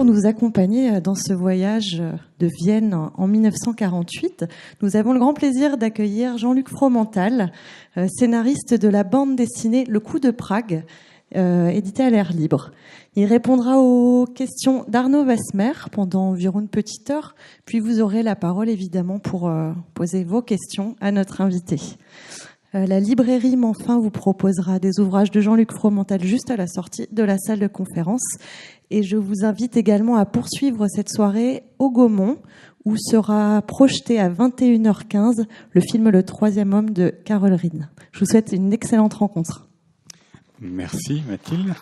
pour nous accompagner dans ce voyage de Vienne en 1948. Nous avons le grand plaisir d'accueillir Jean-Luc Fromental, scénariste de la bande dessinée Le Coup de Prague, édité à l'air libre. Il répondra aux questions d'Arnaud Vasmer pendant environ une petite heure, puis vous aurez la parole évidemment pour poser vos questions à notre invité. La librairie Manfin vous proposera des ouvrages de Jean-Luc Fromental juste à la sortie de la salle de conférence. Et je vous invite également à poursuivre cette soirée au Gaumont, où sera projeté à 21h15 le film Le Troisième Homme de Carol Reed. Je vous souhaite une excellente rencontre. Merci Mathilde.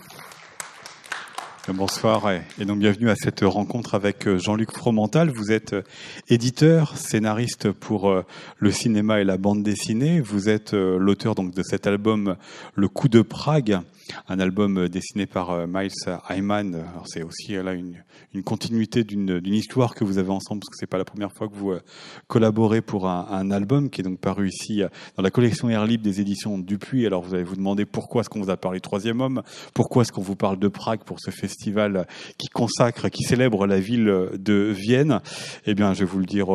Bonsoir et donc bienvenue à cette rencontre avec Jean-Luc Fromental. Vous êtes éditeur, scénariste pour le cinéma et la bande dessinée. Vous êtes l'auteur donc de cet album Le Coup de Prague, un album dessiné par Miles Hyman. Alors c'est aussi là une continuité d'une histoire que vous avez ensemble, parce que c'est pas la première fois que vous collaborez pour un album qui est donc paru ici dans la collection Air Libre des éditions Dupuis. Alors vous allez vous demander pourquoi est-ce qu'on vous a parlé Troisième Homme, pourquoi est-ce qu'on vous parle de Prague pour ce festival qui célèbre la ville de Vienne. Eh bien, je vais vous le dire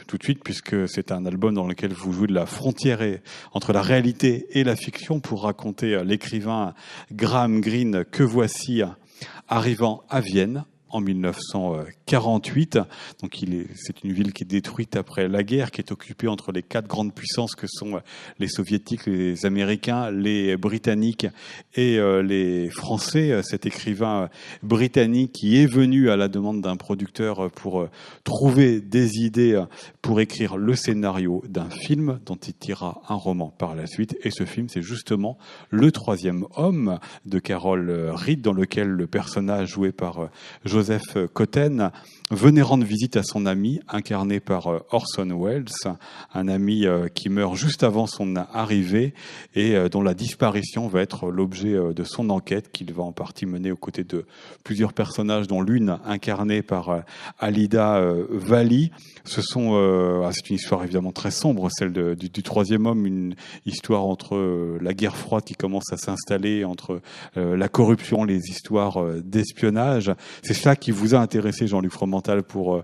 tout de suite, puisque c'est un album dans lequel vous jouez de la frontière entre la réalité et la fiction pour raconter l'écrivain Graham Greene que voici arrivant à Vienne en 1948. Donc c'est une ville qui est détruite après la guerre, qui est occupée entre les quatre grandes puissances que sont les Soviétiques, les Américains, les Britanniques et les Français. Cet écrivain britannique qui est venu à la demande d'un producteur pour trouver des idées pour écrire le scénario d'un film dont il tirera un roman par la suite. Et ce film, c'est justement Le Troisième Homme de Carol Reed, dans lequel le personnage joué par Joseph Cotten venait rendre visite à son ami, incarné par Orson Welles, un ami qui meurt juste avant son arrivée et dont la disparition va être l'objet de son enquête, qu'il va en partie mener aux côtés de plusieurs personnages, dont l'une incarnée par Alida Valli. C'est une histoire évidemment très sombre, celle du Troisième Homme, une histoire entre la guerre froide qui commence à s'installer, entre la corruption, les histoires d'espionnage. C'est cela qui vous a intéressé, Jean-Luc Fromental, pour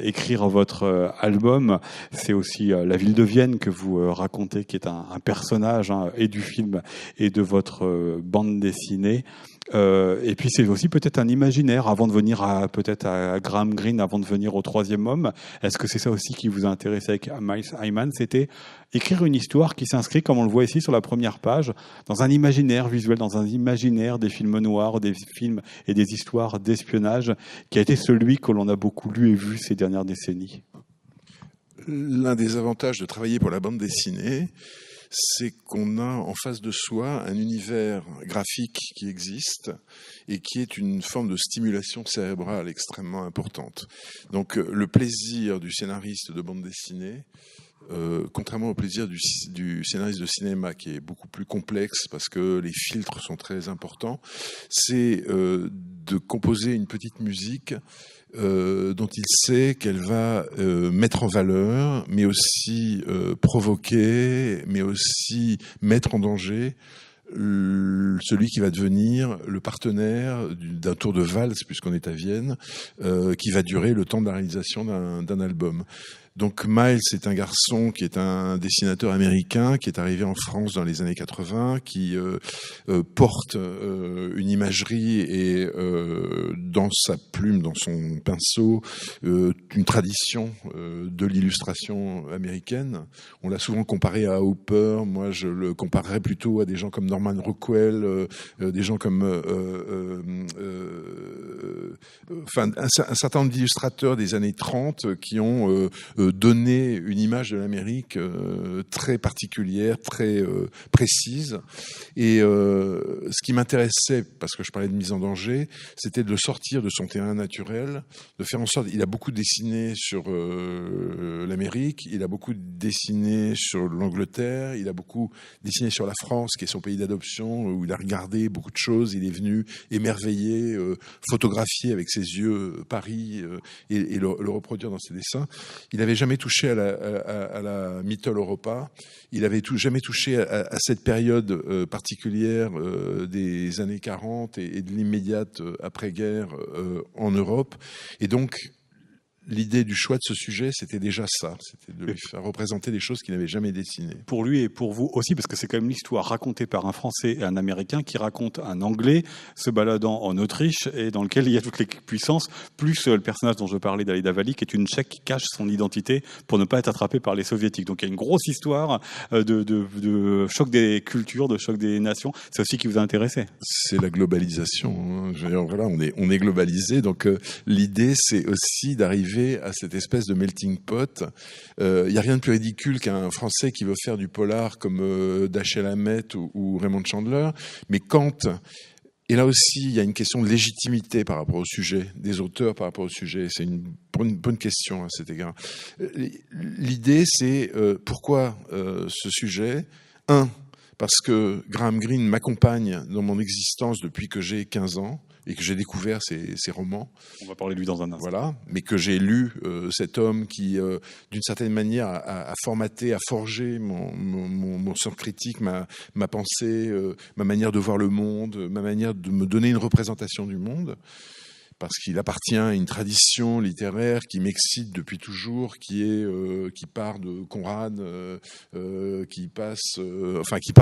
écrire votre album. C'est aussi la ville de Vienne que vous racontez, qui est un personnage et du film et de votre bande dessinée. Et puis c'est aussi peut-être un imaginaire avant de venir à Graham Greene, avant de venir au Troisième Homme. Est-ce que c'est ça aussi qui vous a intéressé avec Miles Hyman? C'était écrire une histoire qui s'inscrit, comme on le voit ici sur la première page, dans un imaginaire visuel, dans un imaginaire des films noirs, des films et des histoires d'espionnage, qui a été celui que l'on a beaucoup lu et vu ces dernières décennies. L'un des avantages de travailler pour la bande dessinée, c'est qu'on a en face de soi un univers graphique qui existe et qui est une forme de stimulation cérébrale extrêmement importante. Donc le plaisir du scénariste de bande dessinée, contrairement au plaisir du scénariste de cinéma, qui est beaucoup plus complexe parce que les filtres sont très importants, c'est de composer une petite musique dont il sait qu'elle va mettre en valeur, mais aussi provoquer, mais aussi mettre en danger celui qui va devenir le partenaire d'un tour de valse, puisqu'on est à Vienne, qui va durer le temps de la réalisation d'un album. Donc Miles est un garçon qui est un dessinateur américain qui est arrivé en France dans les années 80, qui porte une imagerie et dans sa plume, dans son pinceau, une tradition de l'illustration américaine. On l'a souvent comparé à Hooper. Moi, je le comparerais plutôt à des gens comme Norman Rockwell, des gens comme un certain nombre d'illustrateurs des années 30 qui ont donné une image de l'Amérique très particulière, très précise. Et ce qui m'intéressait, parce que je parlais de mise en danger, c'était de le sortir de son terrain naturel, de faire en sorte... Il a beaucoup dessiné sur l'Amérique, il a beaucoup dessiné sur l'Angleterre, il a beaucoup dessiné sur la France, qui est son pays d'adoption, où il a regardé beaucoup de choses, il est venu émerveiller, photographier avec ses yeux Paris et le reproduire dans ses dessins. Il avait n'avait jamais touché à la Mitteleuropa. Il avait jamais touché à cette période particulière des années 40 et de l'immédiate après-guerre en Europe. Et donc, l'idée du choix de ce sujet, c'était déjà ça. C'était de lui faire représenter des choses qu'il n'avait jamais dessinées. Pour lui et pour vous aussi, parce que c'est quand même l'histoire racontée par un Français et un Américain qui raconte un Anglais se baladant en Autriche et dans lequel il y a toutes les puissances, plus le personnage dont je parlais d'Alida Valli, qui est une Tchèque qui cache son identité pour ne pas être attrapé par les Soviétiques. Donc il y a une grosse histoire de choc des cultures, de choc des nations. C'est aussi qui vous a intéressé. C'est la globalisation. Je veux dire, voilà, on est globalisé. Donc l'idée, c'est aussi d'arriver à cette espèce de melting pot. Il n'y a rien de plus ridicule qu'un Français qui veut faire du polar comme Dashiell Hammett ou Raymond Chandler, mais quand... Et là aussi, il y a une question de légitimité par rapport au sujet, des auteurs par rapport au sujet. C'est une bonne question à cet égard. L'idée, c'est pourquoi ce sujet ? Parce que Graham Greene m'accompagne dans mon existence depuis que j'ai 15 ans et que j'ai découvert ses romans. On va parler de lui dans un instant. Voilà, mais que j'ai lu cet homme qui, d'une certaine manière, a formaté, a forgé mon sens critique, ma pensée, ma manière de voir le monde, ma manière de me donner une représentation du monde. Parce qu'il appartient à une tradition littéraire qui m'excite depuis toujours, qui part de Conrad, qui part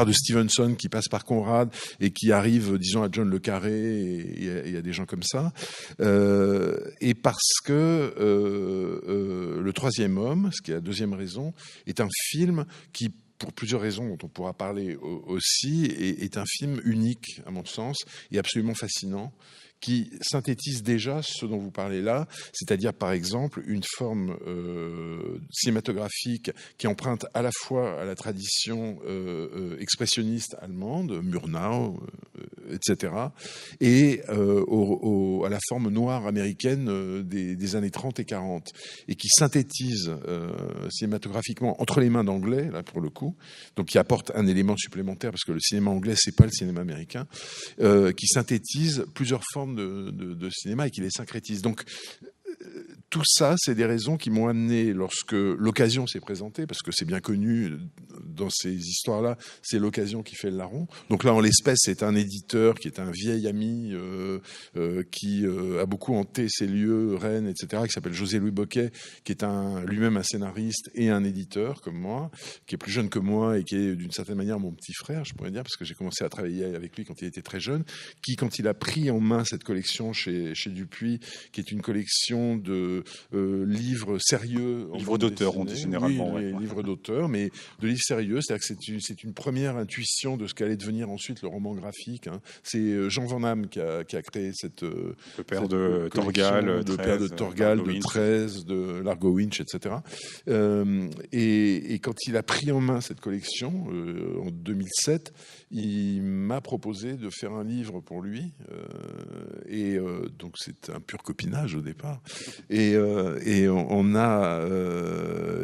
de Stevenson, qui passe par Conrad et qui arrive, disons, à John le Carré et à des gens comme ça. Et parce que Le Troisième Homme, ce qui est la deuxième raison, est un film qui, pour plusieurs raisons dont on pourra parler aussi, est un film unique, à mon sens, et absolument fascinant, qui synthétise déjà ce dont vous parlez là, c'est-à-dire par exemple une forme cinématographique qui emprunte à la fois à la tradition expressionniste allemande, Murnau, etc., et à la forme noire américaine des années 30 et 40, et qui synthétise cinématographiquement entre les mains d'anglais, là pour le coup, donc qui apporte un élément supplémentaire, parce que le cinéma anglais, c'est pas le cinéma américain, qui synthétise plusieurs formes de cinéma et qui les syncrétise. Donc, tout ça, c'est des raisons qui m'ont amené, lorsque l'occasion s'est présentée, parce que c'est bien connu dans ces histoires-là, c'est l'occasion qui fait le larron. Donc là, en l'espèce, c'est un éditeur qui est un vieil ami qui a beaucoup hanté ces lieux, Rennes, etc., qui s'appelle José Louis Boquet, qui est lui-même un scénariste et un éditeur comme moi, qui est plus jeune que moi et qui est d'une certaine manière mon petit frère, je pourrais dire, parce que j'ai commencé à travailler avec lui quand il était très jeune, qui, quand il a pris en main cette collection chez Dupuis, qui est une collection de livres sérieux. Livres d'auteur, on dit généralement. Oui, livres d'auteur, mais de livres sérieux. C'est-à-dire que c'est une première intuition de ce qu'allait devenir ensuite le roman graphique. Hein. C'est Jean Van Damme qui a créé cette le père de Torgal, le père de Torgal, de 13, de Largo Winch, etc. Et quand il a pris en main cette collection en 2007, il m'a proposé de faire un livre pour lui. Donc c'est un pur copinage au départ. Et on a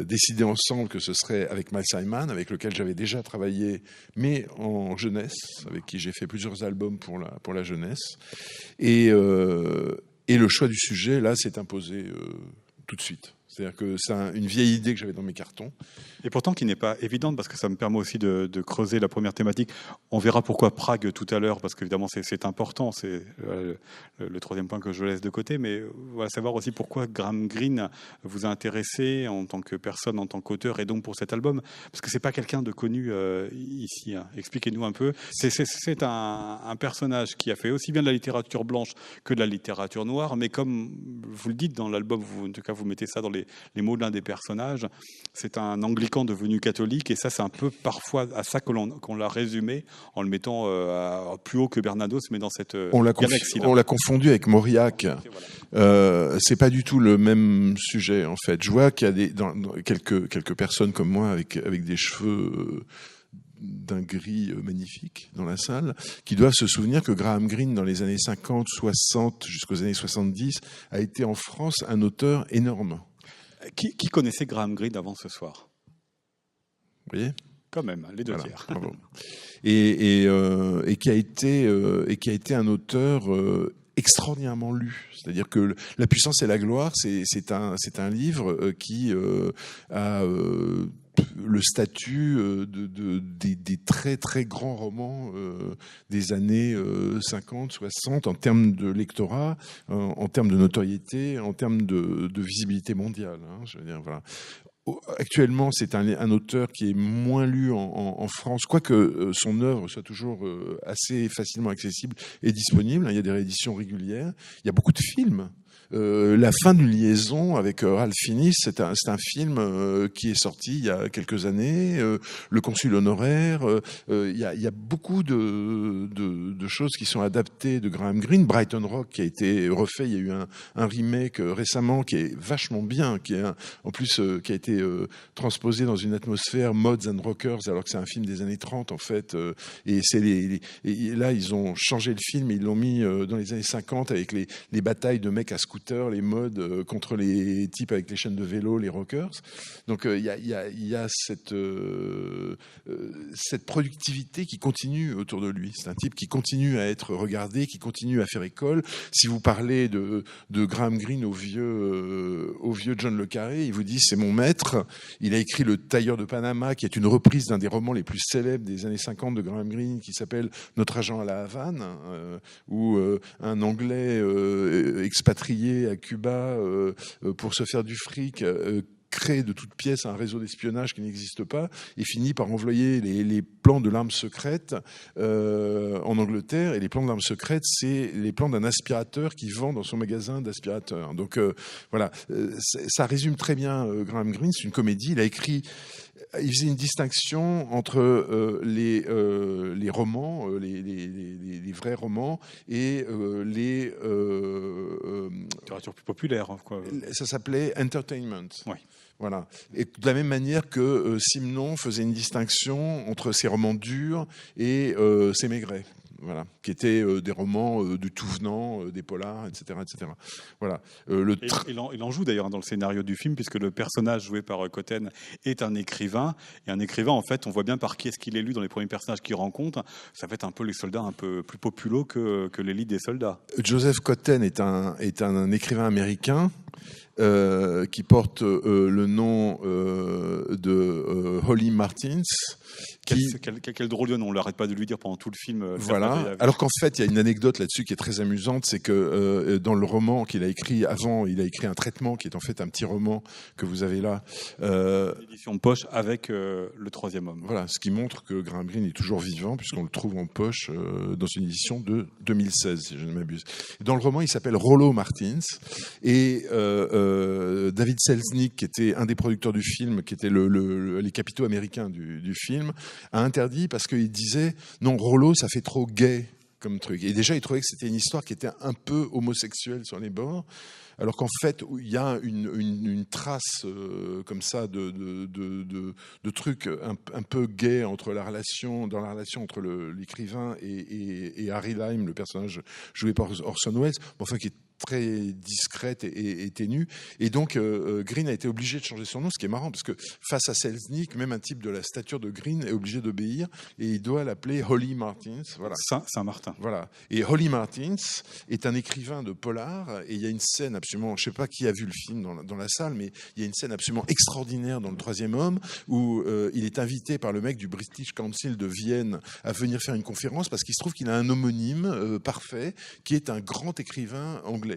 décidé ensemble que ce serait avec Miles Simon, avec lequel j'avais déjà travaillé, mais en jeunesse, avec qui j'ai fait plusieurs albums pour la jeunesse. Et le choix du sujet, là, s'est imposé tout de suite. C'est-à-dire que c'est une vieille idée que j'avais dans mes cartons. Et pourtant qui n'est pas évidente, parce que ça me permet aussi de creuser la première thématique. On verra pourquoi Prague tout à l'heure, parce qu'évidemment c'est important, c'est le troisième point que je laisse de côté, mais voilà, savoir aussi pourquoi Graham Greene vous a intéressé en tant que personne, en tant qu'auteur, et donc pour cet album, parce que c'est pas quelqu'un de connu ici. Hein. Expliquez-nous un peu. C'est un personnage qui a fait aussi bien de la littérature blanche que de la littérature noire, mais comme vous le dites dans l'album, en tout cas vous mettez ça dans les mots de l'un des personnages, c'est un anglican devenu catholique, et ça c'est un peu parfois à ça qu'on l'a résumé en le mettant plus haut que Bernados, mais dans cette galaxie-là. On l'a confondu avec Mauriac. Voilà. C'est pas du tout le même sujet en fait. Je vois qu'il y a quelques personnes comme moi avec des cheveux d'un gris magnifique dans la salle, qui doivent se souvenir que Graham Greene, dans les années 50, 60, jusqu'aux années 70, a été en France un auteur énorme. Qui connaissait Graham Greene avant ce soir ? Vous voyez ? Quand même, les deux tiers. Bravo. Et qui a été un auteur extraordinairement lu. C'est-à-dire que La puissance et la gloire, c'est un livre qui a le statut des très très grands romans des années 50, 60 en termes de lectorat, en termes de notoriété, en termes de visibilité mondiale. Je veux dire, voilà. Actuellement, c'est un auteur qui est moins lu en France, quoique son œuvre soit toujours assez facilement accessible et disponible. Il y a des rééditions régulières. Il y a beaucoup de films. La fin d'une liaison avec Ralph Fiennes, c'est un film qui est sorti il y a quelques années. Le consul honoraire, il y a beaucoup de choses qui sont adaptées de Graham Greene. Brighton Rock qui a été refait, il y a eu un remake récemment qui est vachement bien, qui est en plus qui a été transposé dans une atmosphère mods and rockers, alors que c'est un film des années 30 en fait. Et c'est et là ils ont changé le film, ils l'ont mis dans les années 50 avec les batailles de mecs à scooter, les modes contre les types avec les chaînes de vélo, les rockers. Donc il y a cette productivité qui continue autour de lui. C'est un type qui continue à être regardé, qui continue à faire école. Si vous parlez de Graham Greene au vieux John le Carré, il vous dit c'est mon maître. Il a écrit Le Tailleur de Panama, qui est une reprise d'un des romans les plus célèbres des années 50 de Graham Greene, qui s'appelle Notre agent à la Havane, où un Anglais expatrié à Cuba pour se faire du fric, crée de toutes pièces un réseau d'espionnage qui n'existe pas et finit par envoyer les plans de l'arme secrète en Angleterre. Et les plans de l'arme secrète, c'est les plans d'un aspirateur qui vend dans son magasin d'aspirateurs. Donc voilà, ça résume très bien Graham Greene. C'est une comédie. Il faisait une distinction entre les romans, les vrais romans, et les littérature plus populaire, quoi. Ça s'appelait entertainment. Oui. Voilà. Et de la même manière que Simenon faisait une distinction entre ses romans durs et ses Maigret. Voilà, qui étaient des romans du tout venant, des polars, etc., etc. Voilà. Il en joue d'ailleurs dans le scénario du film, puisque le personnage joué par Cotten est un écrivain. Et un écrivain, en fait, on voit bien par qui est-ce qu'il est lu dans les premiers personnages qu'il rencontre. Ça fait un peu les soldats un peu plus populeux que l'élite des soldats. Joseph Cotten est un écrivain américain qui porte le nom de Holly Martins. Quel drôle de nom, on l'arrête pas de lui dire pendant tout le film. Voilà. Alors qu'en fait, il y a une anecdote là-dessus qui est très amusante, c'est que dans le roman qu'il a écrit avant, il a écrit un traitement qui est en fait un petit roman que vous avez là. Édition poche avec Le Troisième Homme. Voilà, ce qui montre que Graham Greene est toujours vivant puisqu'on le trouve en poche dans une édition de 2016, si je ne m'abuse. Dans le roman, il s'appelle Rollo Martins et David Selznick, qui était un des producteurs du film, qui était les capitaux américains du film, a interdit parce qu'il disait non, Rollo, ça fait trop gay comme truc. Et déjà, il trouvait que c'était une histoire qui était un peu homosexuelle sur les bords, alors qu'en fait, il y a une trace comme ça de trucs un peu gay dans la relation entre l'écrivain et Harry Lime, le personnage joué par Orson Welles, enfin qui est très discrète et ténue. Et donc, Greene a été obligé de changer son nom, ce qui est marrant, parce que face à Selznick, même un type de la stature de Greene est obligé d'obéir, et il doit l'appeler Holly Martins. Voilà. Saint-Martin. Voilà. Et Holly Martins est un écrivain de polar, et il y a une scène absolument, je ne sais pas qui a vu le film dans la salle, mais il y a une scène absolument extraordinaire dans Le Troisième Homme, où il est invité par le mec du British Council de Vienne à venir faire une conférence, parce qu'il se trouve qu'il a un homonyme parfait, qui est un grand écrivain anglais.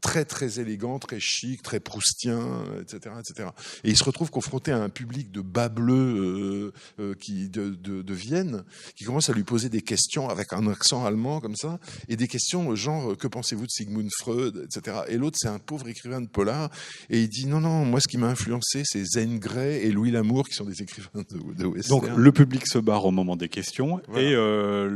Très très élégant, très chic, très proustien, etc., etc. Et il se retrouve confronté à un public de bas bleus de Vienne, qui commence à lui poser des questions avec un accent allemand comme ça, et des questions genre que pensez-vous de Sigmund Freud, etc. Et l'autre c'est un pauvre écrivain de polar, et il dit non, moi ce qui m'a influencé c'est Zane Grey et Louis L'Amour qui sont des écrivains de western. Donc le public se barre au moment des questions, voilà. Et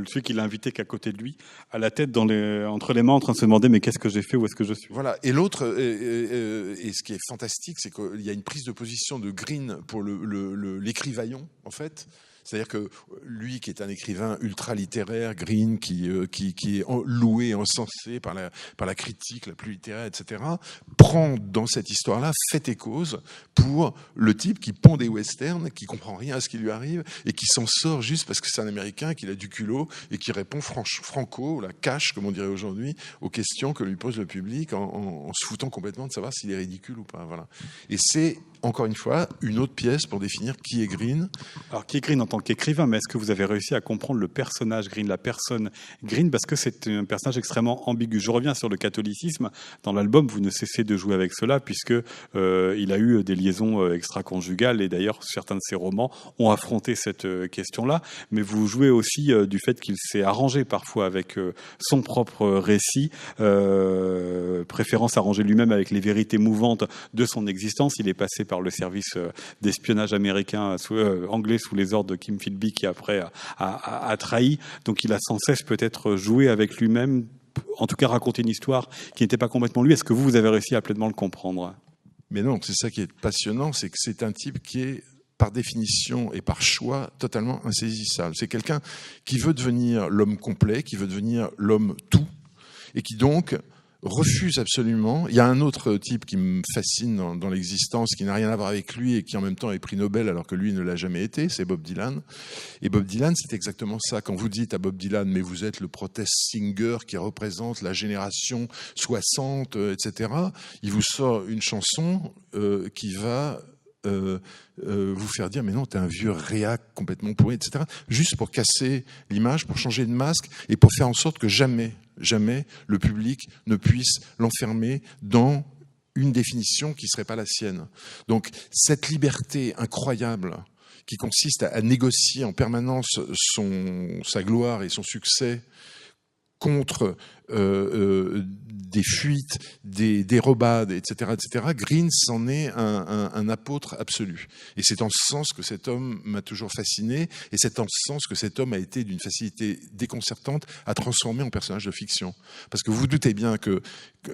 celui qui l'a invité qu'à côté de lui, à la tête entre les mains, en train de se demander mais qu'est-ce que j'ai fait, où est-ce que je suis. Voilà. Et l'autre, et ce qui est fantastique, c'est qu'il y a une prise de position de Greene pour l'écrivaillon, en fait. C'est-à-dire que lui, qui est un écrivain ultra littéraire, Green, qui est loué, encensé par la critique la plus littéraire, etc., prend dans cette histoire-là fait et cause pour le type qui pond des westerns, qui comprend rien à ce qui lui arrive et qui s'en sort juste parce que c'est un Américain, qu'il a du culot et qui répond franco, la cash, comme on dirait aujourd'hui, aux questions que lui pose le public en se foutant complètement de savoir s'il est ridicule ou pas. Voilà. Et c'est, encore une fois, une autre pièce pour définir qui est Green. Alors, qui est Green en tant qu'écrivain, mais est-ce que vous avez réussi à comprendre le personnage Green, la personne Green, parce que c'est un personnage extrêmement ambigu. Je reviens sur le catholicisme. Dans l'album, vous ne cessez de jouer avec cela, puisque il a eu des liaisons extra-conjugales, et d'ailleurs, certains de ses romans ont affronté cette question-là. Mais vous jouez aussi du fait qu'il s'est arrangé parfois avec son propre récit, préférant s'arranger lui-même avec les vérités mouvantes de son existence. Il est passé par le service d'espionnage américain anglais sous les ordres de Kim Philby, qui après a trahi. Donc il a sans cesse peut-être joué avec lui-même, en tout cas raconté une histoire qui n'était pas complètement lui. Est-ce que vous avez réussi à pleinement le comprendre? Mais non, c'est ça qui est passionnant, c'est que c'est un type qui est par définition et par choix totalement insaisissable. C'est quelqu'un qui veut devenir l'homme complet, qui veut devenir l'homme tout, et qui donc refuse absolument. Il y a un autre type qui me fascine dans l'existence, qui n'a rien à voir avec lui et qui en même temps est prix Nobel alors que lui ne l'a jamais été, c'est Bob Dylan. Et Bob Dylan, c'est exactement ça. Quand vous dites à Bob Dylan, mais vous êtes le protest singer qui représente la génération 60, etc., il vous sort une chanson qui va vous faire dire mais non, t'es un vieux réac complètement pourri, etc., juste pour casser l'image, pour changer de masque et pour faire en sorte que jamais le public ne puisse l'enfermer dans une définition qui serait pas la sienne. Donc cette liberté incroyable qui consiste à négocier en permanence sa gloire et son succès contre des fuites, des dérobades, etc., etc., Green s'en est un apôtre absolu. Et c'est en ce sens que cet homme m'a toujours fasciné, et c'est en ce sens que cet homme a été d'une facilité déconcertante à transformer en personnage de fiction. Parce que vous vous doutez bien que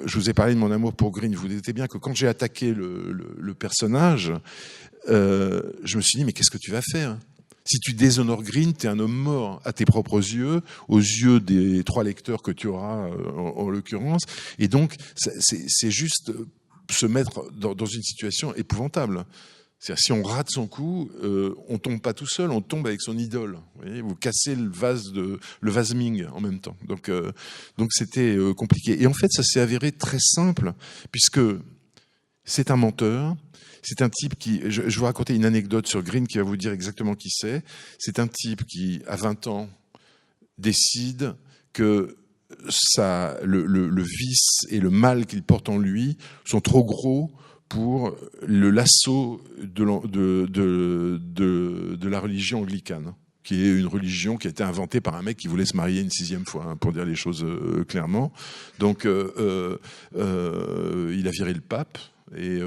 je vous ai parlé de mon amour pour Green, vous vous doutez bien que quand j'ai attaqué le personnage, je me suis dit, mais qu'est-ce que tu vas faire ? Si tu déshonores Green, tu es un homme mort à tes propres yeux, aux yeux des 3 lecteurs que tu auras en l'occurrence. Et donc, c'est juste se mettre dans une situation épouvantable. C'est-à-dire, si on rate son coup, on tombe pas tout seul, on tombe avec son idole. Vous voyez, vous cassez le vase Ming en même temps. Donc c'était compliqué. Et en fait, ça s'est avéré très simple, puisque c'est un menteur. C'est un type qui, je vais vous raconter une anecdote sur Green qui va vous dire exactement qui c'est. C'est un type qui, à 20 ans, décide que le vice et le mal qu'il porte en lui sont trop gros pour le lasso de la religion anglicane, qui est une religion qui a été inventée par un mec qui voulait se marier une 6e fois, hein, pour dire les choses clairement. Donc, il a viré le pape. Et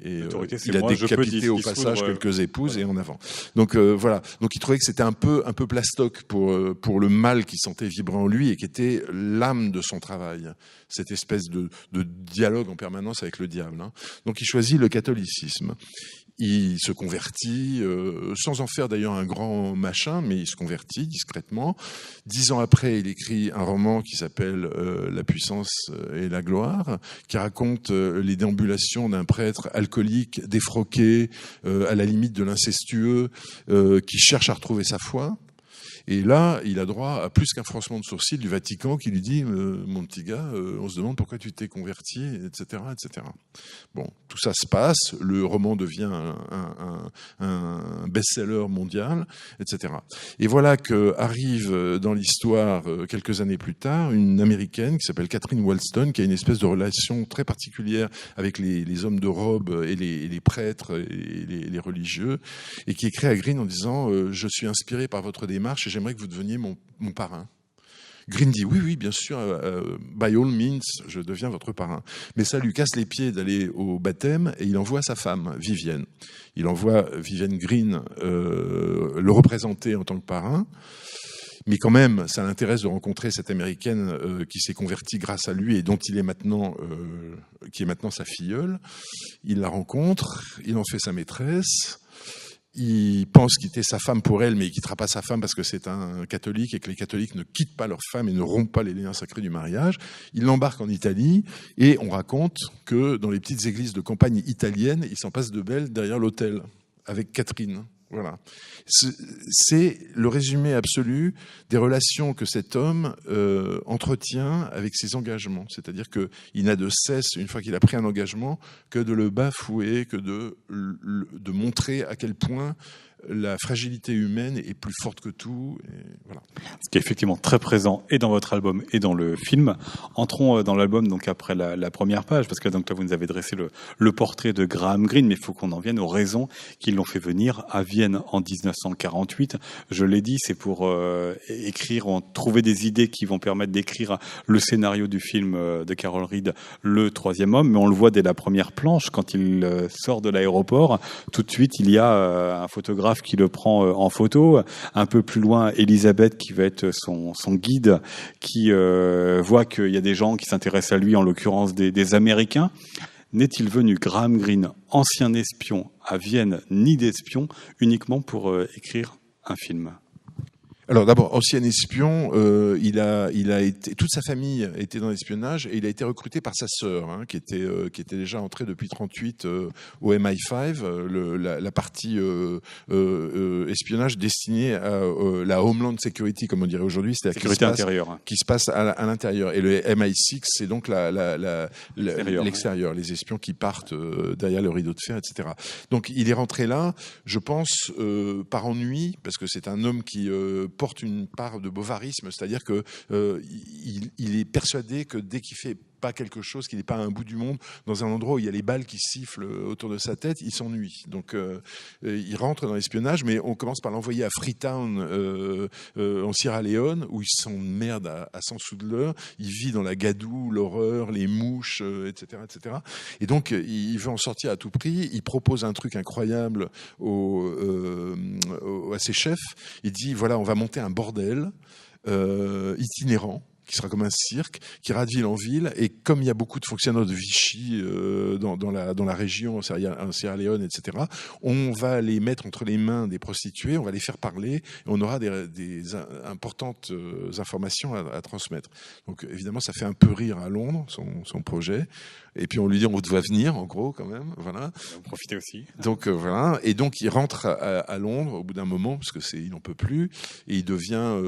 il a décapité au passage quelques épouses et en avant. Donc voilà. Donc il trouvait que c'était un peu plastoc pour le mal qu'il sentait vibrer en lui et qui était l'âme de son travail. Cette espèce de dialogue en permanence avec le diable. Hein. Donc il choisit le catholicisme. Il se convertit, sans en faire d'ailleurs un grand machin, mais il se convertit discrètement. 10 ans après, il écrit un roman qui s'appelle La puissance et la gloire, qui raconte les déambulations d'un prêtre alcoolique, défroqué, à la limite de l'incestueux, qui cherche à retrouver sa foi. Et là, il a droit à plus qu'un froncement de sourcils du Vatican qui lui dit mon petit gars, on se demande pourquoi tu t'es converti, etc., etc. Bon, tout ça se passe, le roman devient un best-seller mondial, etc. Et voilà que arrive dans l'histoire, quelques années plus tard, une Américaine qui s'appelle Catherine Walston, qui a une espèce de relation très particulière avec les hommes de robe et les prêtres et les religieux, et qui écrit à Green en disant je suis inspiré par votre démarche et j'aimerais que vous deveniez mon parrain. Green dit oui, bien sûr, by all means, je deviens votre parrain. Mais ça lui casse les pieds d'aller au baptême et il envoie sa femme, Vivienne. Il envoie Vivienne Green le représenter en tant que parrain. Mais quand même, ça l'intéresse de rencontrer cette Américaine qui s'est convertie grâce à lui et dont il est maintenant, qui est maintenant sa filleule. Il la rencontre, il en fait sa maîtresse. il pense quitter sa femme pour elle, mais il quittera pas sa femme parce que c'est un catholique et que les catholiques ne quittent pas leur femme et ne rompent pas les liens sacrés du mariage. Il l'embarque en Italie et on raconte que dans les petites églises de campagne italiennes, il s'en passe de belles derrière l'autel avec Catherine. Voilà. C'est le résumé absolu des relations que cet homme entretient avec ses engagements. C'est-à-dire qu'il n'a de cesse, une fois qu'il a pris un engagement, que de le bafouer, que de montrer à quel point la fragilité humaine est plus forte que tout. Et voilà. Ce qui est effectivement très présent et dans votre album et dans le film. Entrons dans l'album donc après la première page, parce que donc là vous nous avez dressé le portrait de Graham Greene, mais il faut qu'on en vienne aux raisons qui l'ont fait venir à Vienne en 1948. Je l'ai dit, c'est pour écrire, trouver des idées qui vont permettre d'écrire le scénario du film de Carol Reed, Le Troisième Homme, mais on le voit dès la première planche, quand il sort de l'aéroport, tout de suite il y a un photographe qui le prend en photo. Un peu plus loin, Elisabeth, qui va être son guide, qui voit qu'il y a des gens qui s'intéressent à lui, en l'occurrence des Américains. N'est-il venu, Graham Greene, ancien espion à Vienne, ni d'espion, uniquement pour écrire un film ? Alors d'abord, ancien espion, il a été, toute sa famille était dans l'espionnage et il a été recruté par sa sœur, qui était déjà entrée depuis 38 au MI5, la partie espionnage destinée à la Homeland Security, comme on dirait aujourd'hui, c'est-à-dire sécurité intérieure, qui se passe à l'intérieur. Et le MI6, c'est donc l'extérieur, les espions qui partent derrière le rideau de fer, etc. Donc il est rentré là, je pense, par ennui, parce que c'est un homme qui porte une part de bovarisme, c'est-à-dire que il est persuadé que dès qu'il fait pas quelque chose, qu'il n'est pas à un bout du monde, dans un endroit où il y a les balles qui sifflent autour de sa tête, il s'ennuie. Donc il rentre dans l'espionnage, mais on commence par l'envoyer à Freetown en Sierra Leone, où il s'emmerde à 100 sous de l'heure. Il vit dans la gadoue, l'horreur, les mouches, etc., etc. Et donc il veut en sortir à tout prix. Il propose un truc incroyable à ses chefs. Il dit, voilà, on va monter un bordel itinérant, qui sera comme un cirque, qui ira de ville en ville, et comme il y a beaucoup de fonctionnaires de Vichy dans la région, en Sierra Leone, etc., on va les mettre entre les mains des prostituées, on va les faire parler, et on aura des importantes informations à transmettre. Donc évidemment, ça fait un peu rire à Londres, son projet, et puis on lui dit, on doit venir, en gros, quand même, voilà. On profiter aussi. Donc voilà, et donc il rentre à Londres au bout d'un moment, parce que il n'en peut plus, et il devient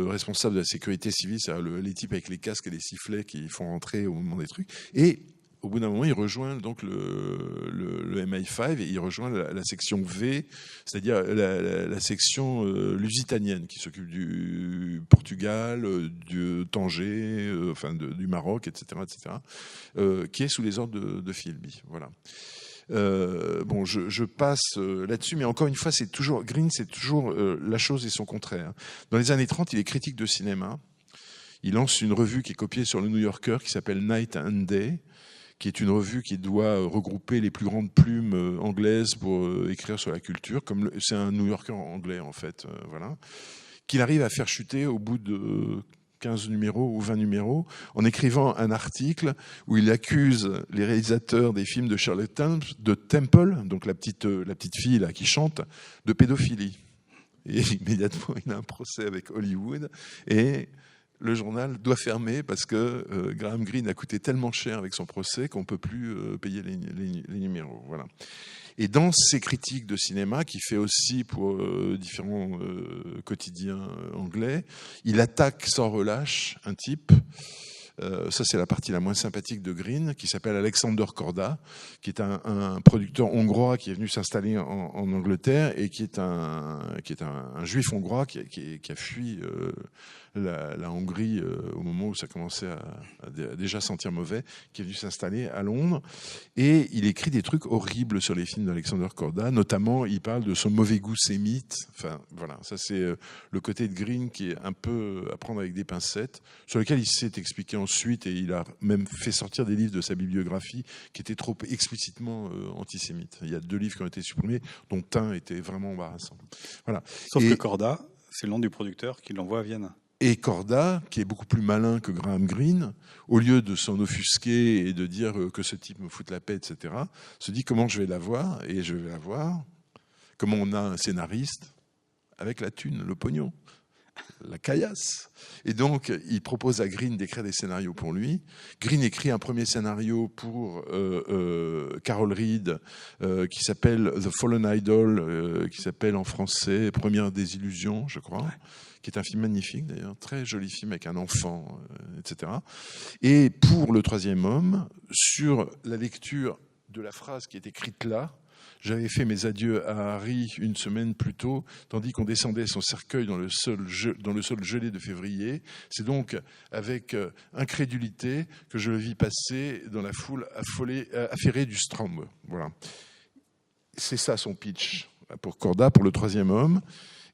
responsable de la sécurité civile, c'est-à-dire les types avec les casques et les sifflets qui font rentrer au moment des trucs. Et au bout d'un moment, il rejoint donc le MI5 et il rejoint la section V, c'est-à-dire la section lusitanienne qui s'occupe du Portugal, du Tanger, du Maroc, etc., qui est sous les ordres de Philby. Voilà. Bon, je passe là-dessus, mais encore une fois, Greene, c'est toujours la chose et son contraire. Dans les années 30, il est critique de cinéma. Il lance une revue qui est copiée sur le New Yorker qui s'appelle Night and Day, qui est une revue qui doit regrouper les plus grandes plumes anglaises pour écrire sur la culture. C'est un New Yorker anglais, en fait, voilà. Qu'il arrive à faire chuter au bout de 15 numéros ou 20 numéros, en écrivant un article où il accuse les réalisateurs des films de Shirley Temple, donc la petite fille là qui chante, de pédophilie. Et immédiatement, il a un procès avec Hollywood et le journal doit fermer parce que Graham Greene a coûté tellement cher avec son procès qu'on ne peut plus payer les numéros. Voilà. Et dans ses critiques de cinéma, qu'il fait aussi pour différents quotidiens anglais, il attaque sans relâche un type, ça c'est la partie la moins sympathique de Greene, qui s'appelle Alexander Korda, qui est un producteur hongrois qui est venu s'installer en Angleterre et qui est un juif hongrois qui a fui la Hongrie au moment où ça commençait à déjà sentir mauvais, qui est venu s'installer à Londres. Et il écrit des trucs horribles sur les films d'Alexander Korda, notamment il parle de son mauvais goût sémite. Enfin voilà, ça c'est le côté de Greene qui est un peu à prendre avec des pincettes, sur lequel il s'est expliqué ensuite et il a même fait sortir des livres de sa bibliographie qui étaient trop explicitement antisémites. Il y a 2 livres qui ont été supprimés, dont un était vraiment embarrassant. Voilà. Sauf que Korda, c'est le nom du producteur qui l'envoie à Vienne. Et Korda, qui est beaucoup plus malin que Graham Greene, au lieu de s'en offusquer et de dire que ce type me fout la paix, etc., se dit comment je vais la voir, et je vais la voir Comment on a un scénariste avec la thune, le pognon, la caillasse. Et donc, il propose à Green d'écrire des scénarios pour lui. Green écrit un premier scénario pour Carol Reed qui s'appelle The Fallen Idol, qui s'appelle en français Première désillusion, je crois, qui est un film magnifique d'ailleurs, très joli film avec un enfant, etc. Et pour Le Troisième Homme, sur la lecture de la phrase qui est écrite là, j'avais fait mes adieux à Harry une semaine plus tôt, tandis qu'on descendait son cercueil dans le sol gelé de février. C'est donc avec incrédulité que je le vis passer dans la foule affairée du Strand. Voilà. C'est ça son pitch pour Corda, pour Le Troisième Homme.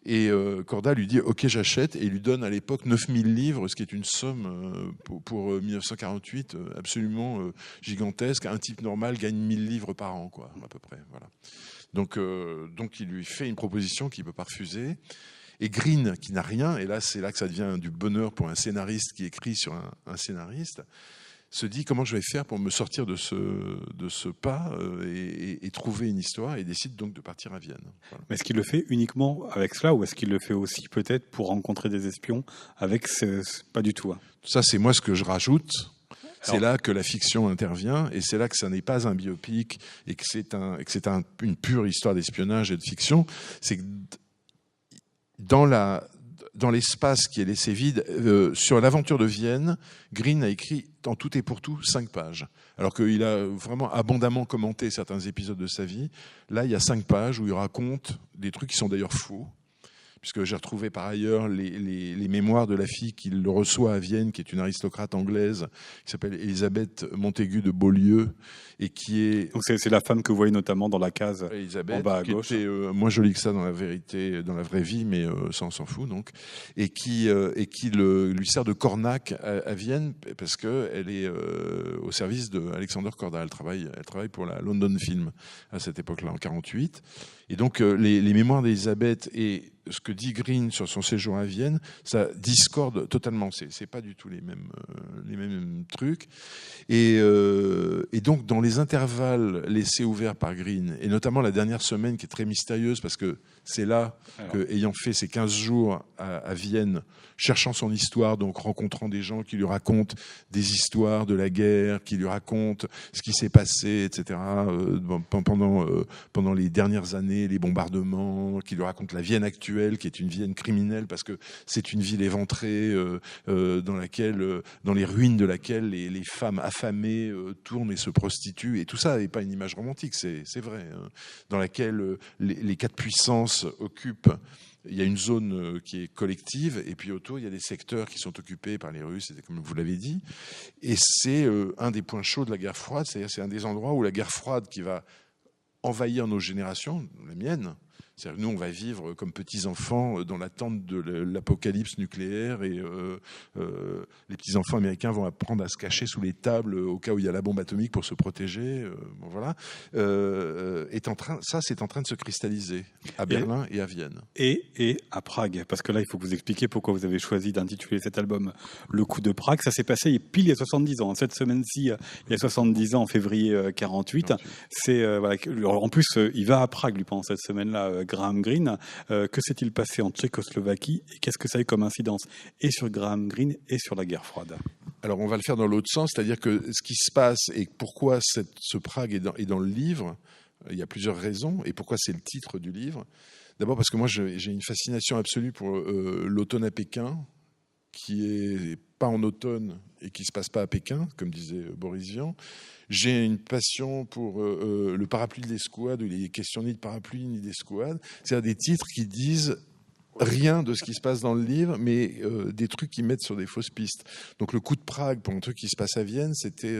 Et Corda lui dit « Ok, j'achète » et il lui donne à l'époque 9000 livres, ce qui est une somme pour 1948 absolument gigantesque. Un type normal gagne 1000 livres par an, quoi, à peu près. Voilà. Donc il lui fait une proposition qu'il ne peut pas refuser. Et Green, qui n'a rien, et là c'est là que ça devient du bonheur pour un scénariste qui écrit sur un scénariste, se dit comment je vais faire pour me sortir de ce pas et trouver une histoire, et décide donc de partir à Vienne. Voilà. Mais est-ce qu'il le fait uniquement avec cela, ou est-ce qu'il le fait aussi peut-être pour rencontrer des espions avec pas du tout, hein. Ça, c'est moi ce que je rajoute. C'est là que la fiction intervient, et c'est là que ça n'est pas un biopic et que c'est une pure histoire d'espionnage et de fiction. C'est que dans l'espace qui est laissé vide, sur l'aventure de Vienne, Green a écrit en tout et pour tout 5 pages. Alors qu'il a vraiment abondamment commenté certains épisodes de sa vie. Là, il y a 5 pages où il raconte des trucs qui sont d'ailleurs faux, puisque j'ai retrouvé par ailleurs les mémoires de la fille qu'il le reçoit à Vienne, qui est une aristocrate anglaise, qui s'appelle Elisabeth Montaigu de Beaulieu, et qui est... Donc c'est la femme que vous voyez notamment dans la case Elisabeth, en bas à qui gauche. était moins jolie que ça dans la vérité, dans la vraie vie, mais ça on s'en fout donc, et qui lui sert de cornac à Vienne, parce que elle est au service de Alexander Korda. Elle travaille pour la London Film à cette époque-là, en 48. Et donc les mémoires d'Elisabeth et ce que dit Green sur son séjour à Vienne, ça discorde totalement. C'est pas du tout les mêmes trucs. Et donc dans les intervalles laissés ouverts par Green, et notamment la dernière semaine qui est très mystérieuse, parce que c'est là que, ayant fait ces 15 jours à Vienne, cherchant son histoire, donc rencontrant des gens qui lui racontent des histoires de la guerre, qui lui racontent ce qui s'est passé, etc., pendant les dernières années, les bombardements, qui lui racontent la Vienne actuelle, qui est une Vienne criminelle, parce que c'est une ville éventrée dans les ruines de laquelle les femmes affamées tournent et se prostituent, et tout ça n'est pas une image romantique, c'est vrai, hein, dans laquelle les 4 puissances occupent. Il y a une zone qui est collective, et puis autour, il y a des secteurs qui sont occupés par les Russes, comme vous l'avez dit. Et c'est un des points chauds de la guerre froide, c'est-à-dire c'est un des endroits où la guerre froide qui va envahir nos générations, la mienne. C'est-à-dire nous, on va vivre comme petits-enfants dans l'attente de l'apocalypse nucléaire, et les petits-enfants américains vont apprendre à se cacher sous les tables au cas où il y a la bombe atomique pour se protéger. Bon, voilà. Ça, c'est en train de se cristalliser à Berlin et à Vienne. Et à Prague, parce que là, il faut que vous expliquiez pourquoi vous avez choisi d'intituler cet album Le coup de Prague. Ça s'est passé pile il y a 70 ans. Cette semaine-ci, il y a 70 ans, en février 48. Voilà. En plus, il va à Prague, lui, pendant cette semaine-là, Graham Greene. Que s'est-il passé en Tchécoslovaquie et qu'est-ce que ça a eu comme incidence et sur Graham Greene et sur la guerre froide? Alors on va le faire dans l'autre sens, c'est-à-dire que ce qui se passe et pourquoi ce Prague est dans le livre, il y a plusieurs raisons, et pourquoi c'est le titre du livre. D'abord parce que moi j'ai une fascination absolue pour l'automne à Pékin, qui est pas en automne et qui se passe pas à Pékin, comme disait Boris Vian. J'ai une passion pour le parapluie de l'Escouade, où il est question ni de parapluie ni d'escouade. C'est-à-dire des titres qui disent rien de ce qui se passe dans le livre, mais des trucs qui mettent sur des fausses pistes. Donc le coup de Prague, pour un truc qui se passe à Vienne, c'était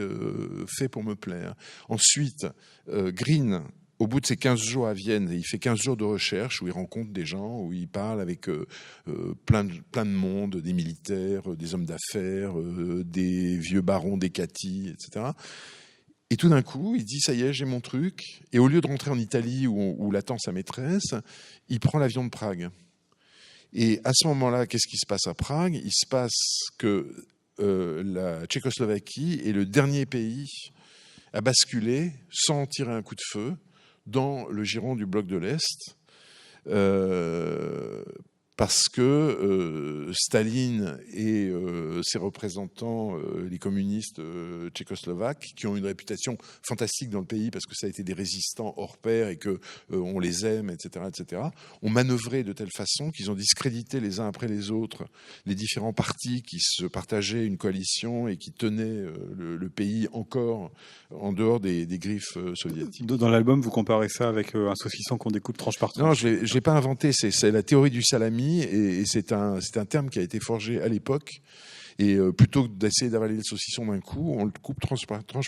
fait pour me plaire. Ensuite, Green, au bout de ses 15 jours à Vienne, il fait 15 jours de recherche où il rencontre des gens, où il parle avec plein de monde, des militaires, des hommes d'affaires, des vieux barons, des catis, etc. Et tout d'un coup, il dit, ça y est, j'ai mon truc. Et au lieu de rentrer en Italie où l'attend sa maîtresse, il prend l'avion de Prague. Et à ce moment-là, qu'est-ce qui se passe à Prague? Il se passe que la Tchécoslovaquie est le dernier pays à basculer, sans tirer un coup de feu, dans le giron du bloc de l'Est. parce que Staline et ses représentants, les communistes tchécoslovaques, qui ont une réputation fantastique dans le pays parce que ça a été des résistants hors pair et que on les aime, etc., ont manœuvré de telle façon qu'ils ont discrédité les uns après les autres les différents partis qui se partageaient une coalition et qui tenaient le pays encore en dehors des griffes soviétiques. Dans l'album, vous comparez ça avec un saucisson qu'on découpe tranche par tranche. Non, je l'ai pas inventé. C'est la théorie du salami. Et c'est un terme qui a été forgé à l'époque. Et plutôt que d'essayer d'avaler le saucisson d'un coup, on le coupe tranche par tranche.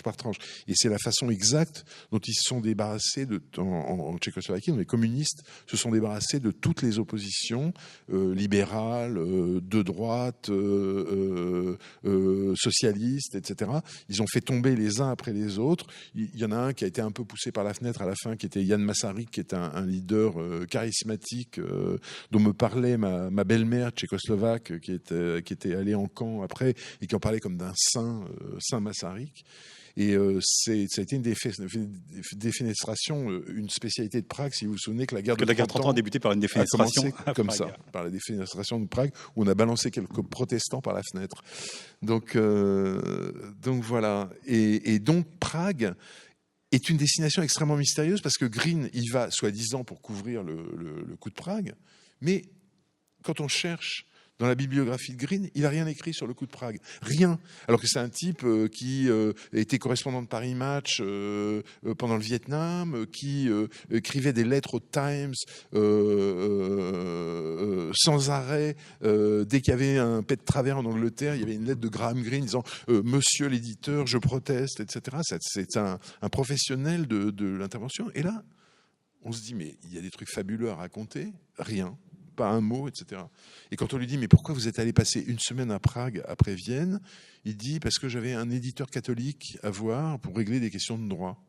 Et c'est la façon exacte dont ils se sont débarrassés en Tchécoslovaquie, dont les communistes se sont débarrassés de toutes les oppositions libérales, de droite, socialistes, etc. Ils ont fait tomber les uns après les autres. Il y en a un qui a été un peu poussé par la fenêtre à la fin, qui était Jan Masaryk, qui est un leader charismatique dont me parlait ma belle-mère tchécoslovaque qui était allée en camp après et qui en parlait comme d'un saint Masaryk. Et ça a été une défenestration, une spécialité de Prague, si vous vous souvenez que la guerre de 30 ans a débuté par une défenestration comme ça, par la défenestration de Prague, où on a balancé quelques protestants par la fenêtre. Donc voilà. Et donc Prague est une destination extrêmement mystérieuse parce que Green y va soi-disant pour couvrir le coup de Prague, mais quand on cherche dans la bibliographie de Green, il n'a rien écrit sur le coup de Prague. Rien. Alors que c'est un type qui était correspondant de Paris Match pendant le Vietnam, qui écrivait des lettres au Times sans arrêt. Dès qu'il y avait un pet de travers en Angleterre, il y avait une lettre de Graham Greene disant « Monsieur l'éditeur, je proteste », etc. C'est un professionnel de l'intervention. Et là, on se dit « Mais il y a des trucs fabuleux à raconter. » Rien. Pas un mot, etc. Et quand on lui dit « Mais pourquoi vous êtes allé passer une semaine à Prague après Vienne ?» Il dit « Parce que j'avais un éditeur catholique à voir pour régler des questions de droit. »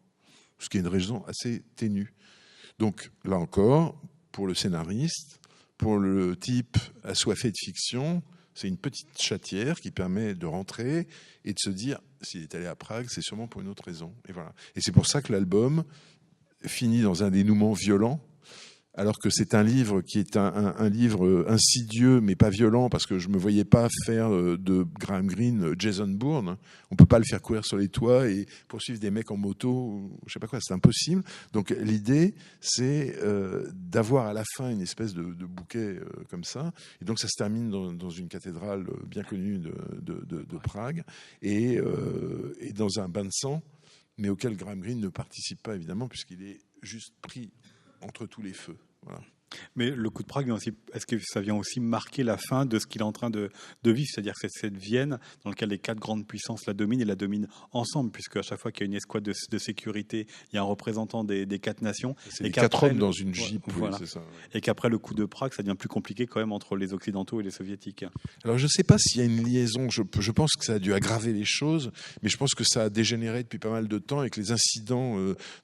Ce qui est une raison assez ténue. Donc, là encore, pour le scénariste, pour le type assoiffé de fiction, c'est une petite chatière qui permet de rentrer et de se dire « S'il est allé à Prague, c'est sûrement pour une autre raison. » Et voilà. Et c'est pour ça que l'album finit dans un dénouement violent, alors que c'est un livre qui est un livre insidieux mais pas violent, parce que je me voyais pas faire de Graham Greene Jason Bourne. On peut pas le faire courir sur les toits et poursuivre des mecs en moto, je sais pas quoi, c'est impossible. Donc l'idée, c'est d'avoir à la fin une espèce de bouquet comme ça, et donc ça se termine dans une cathédrale bien connue de Prague, et dans un bain de sang, mais auquel Graham Greene ne participe pas évidemment, puisqu'il est juste pris entre tous les feux. Voilà. Mais le coup de Prague, est-ce que ça vient aussi marquer la fin de ce qu'il est en train de vivre? C'est-à-dire que c'est cette Vienne dans laquelle les quatre grandes puissances la dominent et la dominent ensemble, puisque à chaque fois qu'il y a une escouade de sécurité, il y a un représentant des quatre nations. C'est les quatre hommes dans une Jeep. Voilà. Oui, c'est ça. Et qu'après le coup de Prague, ça devient plus compliqué quand même entre les Occidentaux et les Soviétiques. Alors je ne sais pas s'il y a une liaison, je pense que ça a dû aggraver les choses, mais je pense que ça a dégénéré depuis pas mal de temps et que les incidents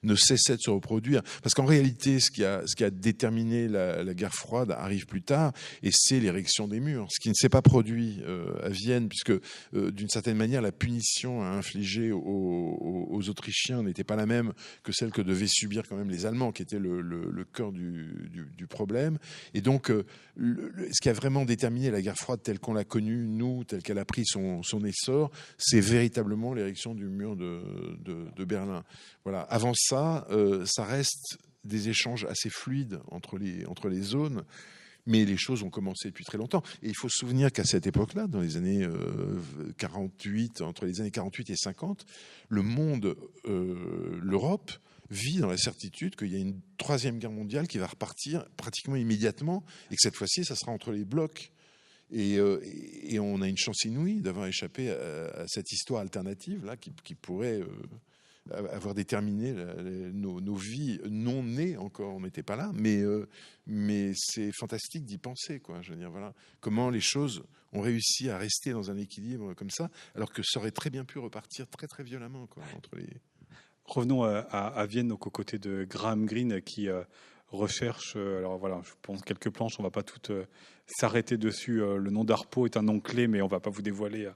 ne cessaient de se reproduire. Parce qu'en réalité, ce qui a déterminé la guerre froide arrive plus tard, et c'est l'érection des murs, ce qui ne s'est pas produit à Vienne, puisque d'une certaine manière la punition à infliger aux Autrichiens n'était pas la même que celle que devaient subir quand même les Allemands, qui étaient le cœur du problème. Et donc ce qui a vraiment déterminé la guerre froide telle qu'on l'a connue, nous, telle qu'elle a pris son essor, c'est véritablement l'érection du mur de Berlin. Voilà. Avant ça, ça reste des échanges assez fluides entre les zones, mais les choses ont commencé depuis très longtemps. Et il faut se souvenir qu'à cette époque-là, dans les années 48, entre les années 48 et 50, le monde, l'Europe, vit dans la certitude qu'il y a une troisième guerre mondiale qui va repartir pratiquement immédiatement, et que cette fois-ci, ça sera entre les blocs. Et on a une chance inouïe d'avoir échappé à cette histoire alternative là, qui pourrait avoir déterminé nos vies non nées encore. On n'était pas là, mais c'est fantastique d'y penser, quoi. Je veux dire, voilà, comment les choses ont réussi à rester dans un équilibre comme ça, alors que ça aurait très bien pu repartir très très violemment, quoi, entre les. Revenons à Vienne, donc aux côtés de Graham Greene qui recherche. Alors voilà, je pense quelques planches, on va pas toutes s'arrêter dessus. Le nom d'Arpo est un nom clé, mais on va pas vous dévoiler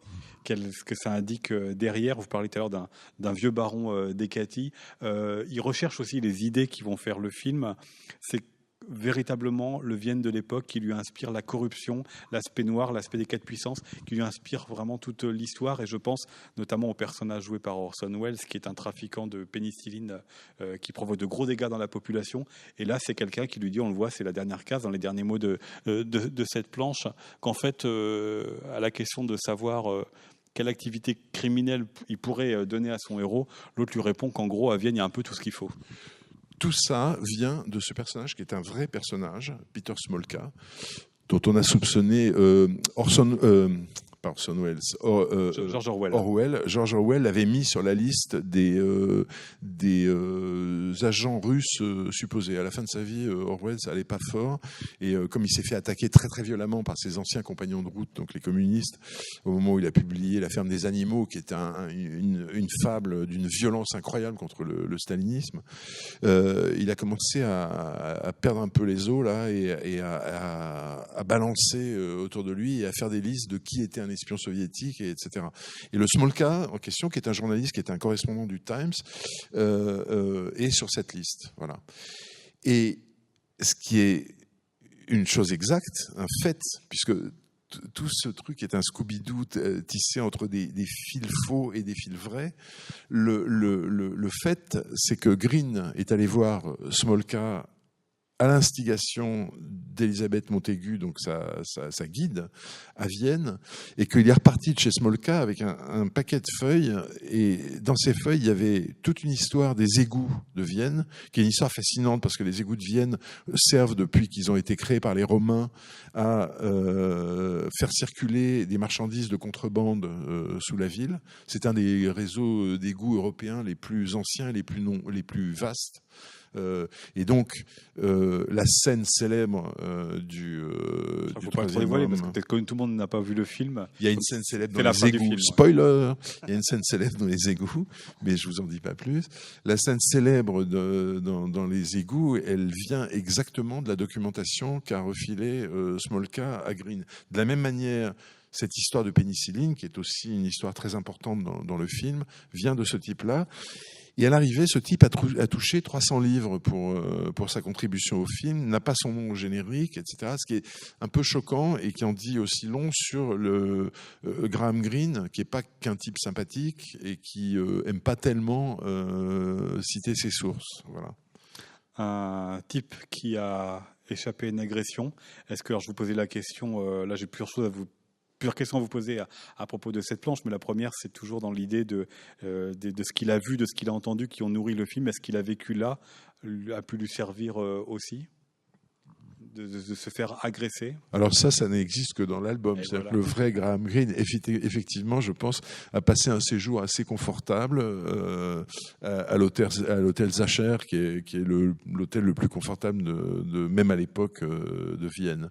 ce que ça indique derrière. Vous parliez tout à l'heure d'un vieux baron d'Hécatie. Il recherche aussi les idées qui vont faire le film. C'est véritablement le Vienne de l'époque, qui lui inspire la corruption, l'aspect noir, l'aspect des quatre puissances, qui lui inspire vraiment toute l'histoire. Et je pense notamment au personnage joué par Orson Welles, qui est un trafiquant de pénicilline qui provoque de gros dégâts dans la population. Et là, c'est quelqu'un qui lui dit, on le voit, c'est la dernière case dans les derniers mots de cette planche, qu'en fait, à la question de savoir quelle activité criminelle il pourrait donner à son héros, l'autre lui répond qu'en gros, à Vienne, il y a un peu tout ce qu'il faut. Tout ça vient de ce personnage qui est un vrai personnage, Peter Smolka, dont on a soupçonné Orson Welles. George Orwell avait mis sur la liste des agents russes supposés. À la fin de sa vie, Orwell, ça allait pas fort. Et comme il s'est fait attaquer très très violemment par ses anciens compagnons de route, donc les communistes, au moment où il a publié La ferme des animaux, qui est une fable d'une violence incroyable contre le stalinisme, il a commencé à perdre un peu les os là et à balancer autour de lui et à faire des listes de qui était un espion soviétique, etc. Et le Smolka en question, qui est un journaliste, qui est un correspondant du Times, est sur cette liste. Voilà. Et ce qui est une chose exacte, un fait, puisque tout ce truc est un Scooby-Doo tissé entre des fils faux et des fils vrais. Le fait, c'est que Green est allé voir Smolka à l'instigation d'Elisabeth Montaigu, donc sa guide, à Vienne, et qu'il est reparti de chez Smolka avec un paquet de feuilles, et dans ces feuilles, il y avait toute une histoire des égouts de Vienne, qui est une histoire fascinante, parce que les égouts de Vienne servent, depuis qu'ils ont été créés par les Romains, à faire circuler des marchandises de contrebande sous la ville. C'est un des réseaux d'égouts européens les plus anciens et les plus vastes. Et donc la scène célèbre du troisième homme, parce que peut-être que tout le monde n'a pas vu le film. Il y a une scène célèbre dans les égouts. Spoiler, il y a une scène célèbre dans les égouts, mais je vous en dis pas plus. La scène célèbre dans les égouts, elle vient exactement de la documentation qu'a refilé Smolka à Green. De la même manière, cette histoire de pénicilline, qui est aussi une histoire très importante dans le film, vient de ce type-là. Et à l'arrivée, ce type a touché 300 livres pour sa contribution au film, n'a pas son nom au générique, etc. Ce qui est un peu choquant et qui en dit aussi long sur le Graham Greene, qui est pas qu'un type sympathique et qui aime pas tellement citer ses sources. Voilà. Un type qui a échappé à une agression. Est-ce que, alors je vous posais la question, là j'ai plusieurs questions à vous poser à propos de cette planche, mais la première, c'est toujours dans l'idée de ce qu'il a vu, de ce qu'il a entendu, qui ont nourri le film. Est-ce qu'il a vécu là, a pu lui servir aussi de se faire agresser? Alors ça n'existe que dans l'album. C'est-à-dire que le vrai Graham Greene, effectivement, je pense, a passé un séjour assez confortable à l'hôtel Zacher, qui est l'hôtel le plus confortable même à l'époque de Vienne.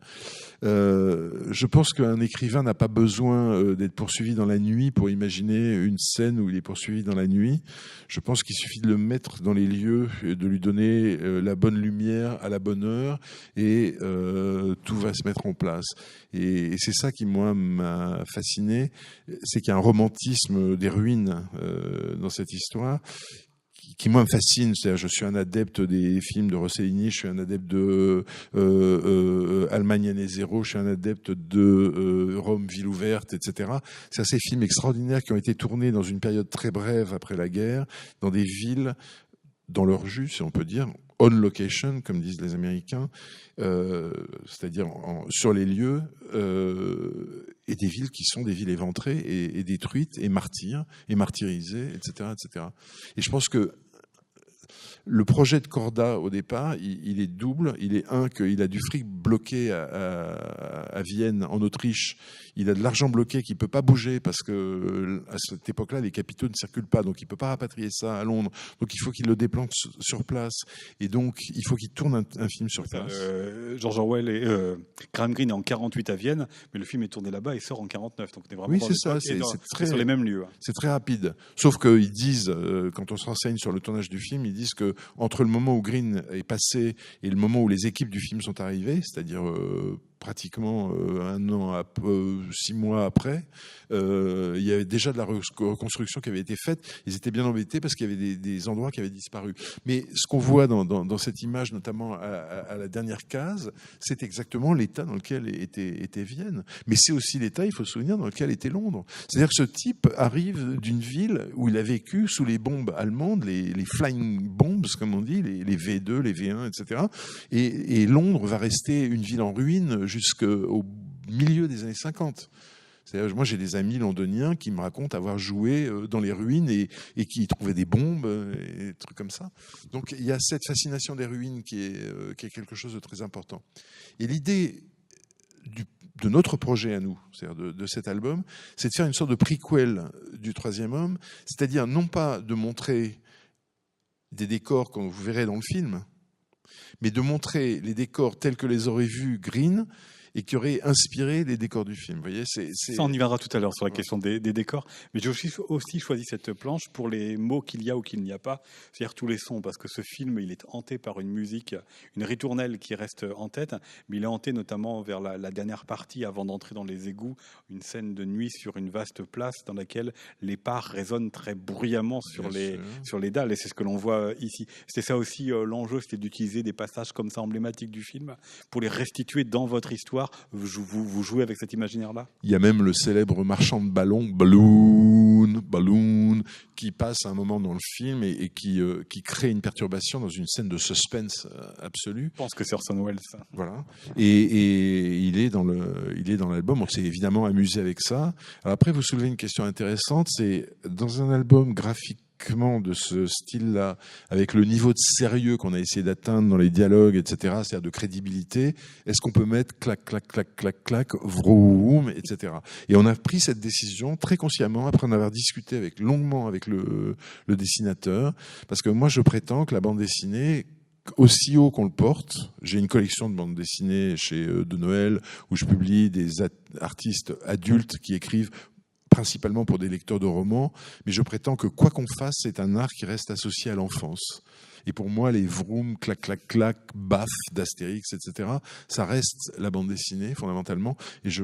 Je pense qu'un écrivain n'a pas besoin d'être poursuivi dans la nuit pour imaginer une scène où il est poursuivi dans la nuit. Je pense qu'il suffit de le mettre dans les lieux, de lui donner la bonne lumière à la bonne heure, et tout va se mettre en place. Et c'est ça qui, moi, m'a fasciné, c'est qu'il y a un romantisme des ruines dans cette histoire qui moi me fascine. C'est-à-dire, je suis un adepte des films de Rossellini, je suis un adepte de Allemagne année zéro, je suis un adepte de Rome, ville ouverte, etc. C'est ces films extraordinaires qui ont été tournés dans une période très brève après la guerre, dans des villes, dans leur jus, si on peut dire, on location, comme disent les Américains, c'est-à-dire sur les lieux, et des villes qui sont des villes éventrées et détruites et martyrisées, etc., etc. Et je pense que le projet de Korda, au départ, il est double. Il est qu'il a du fric bloqué à Vienne, en Autriche. Il a de l'argent bloqué qui ne peut pas bouger parce que à cette époque-là, les capitaux ne circulent pas. Donc, il ne peut pas rapatrier ça à Londres. Donc, il faut qu'il le déplante sur place. Et donc, il faut qu'il tourne un film sur place. George Orwell et Graham Greene est en 48 à Vienne, mais le film est tourné là-bas et sort en 49. Donc, on est vraiment oui, c'est ça. C'est sur les mêmes lieux. C'est très rapide. Sauf qu'ils disent, quand on se renseigne sur le tournage du film, ils disent que entre le moment où Greene est passé et le moment où les équipes du film sont arrivées, c'est-à-dire pratiquement 6 mois après, il y avait déjà de la reconstruction qui avait été faite. Ils étaient bien embêtés parce qu'il y avait des endroits qui avaient disparu. Mais ce qu'on voit dans cette image, notamment à la dernière case, c'est exactement l'état dans lequel était Vienne. Mais c'est aussi l'état, il faut se souvenir, dans lequel était Londres. C'est-à-dire que ce type arrive d'une ville où il a vécu sous les bombes allemandes, les flying bombs, comme on dit, les V2, les V1, etc. Et Londres va rester une ville en ruine jusqu'au milieu des années 50. C'est-à-dire, moi, j'ai des amis londoniens qui me racontent avoir joué dans les ruines et qui trouvaient des bombes et des trucs comme ça. Donc, il y a cette fascination des ruines qui est quelque chose de très important. Et l'idée de notre projet à nous, c'est-à-dire de cet album, c'est de faire une sorte de prequel du Troisième Homme, c'est-à-dire non pas de montrer des décors comme vous verrez dans le film, mais de montrer les décors tels que les aurait vus Green et qui auraient inspiré les décors du film. Vous voyez, Ça, on y viendra tout à l'heure sur la question des décors. Mais j'ai aussi choisi cette planche pour les mots qu'il y a ou qu'il n'y a pas, c'est-à-dire tous les sons, parce que ce film, il est hanté par une musique, une ritournelle qui reste en tête, mais il est hanté notamment vers la dernière partie, avant d'entrer dans les égouts, une scène de nuit sur une vaste place dans laquelle les parts résonnent très bruyamment sur les dalles, et c'est ce que l'on voit ici. C'était ça aussi l'enjeu, c'était d'utiliser des passages comme ça emblématiques du film pour les restituer dans votre histoire. Vous jouez avec cet imaginaire-là ? Il y a même le célèbre marchand de ballons, Balloon, qui passe à un moment dans le film et qui crée une perturbation dans une scène de suspense absolu. Je pense que c'est Orson Welles, ça. Voilà. Et il est dans l'album. On s'est évidemment amusé avec ça. Alors après, vous soulevez une question intéressante. C'est dans un album graphique de ce style-là, avec le niveau de sérieux qu'on a essayé d'atteindre dans les dialogues, etc., c'est-à-dire de crédibilité, est-ce qu'on peut mettre clac, clac, clac, clac, clac, vroom, etc. Et on a pris cette décision très consciemment après en avoir discuté longuement avec le dessinateur, parce que moi je prétends que la bande dessinée, aussi haut qu'on le porte, j'ai une collection de bandes dessinées chez De Noël où je publie des artistes adultes qui écrivent principalement pour des lecteurs de romans, mais je prétends que quoi qu'on fasse, c'est un art qui reste associé à l'enfance. Et pour moi, les vroom, clac, clac, clac, baf d'Astérix, etc., ça reste la bande dessinée, fondamentalement, et je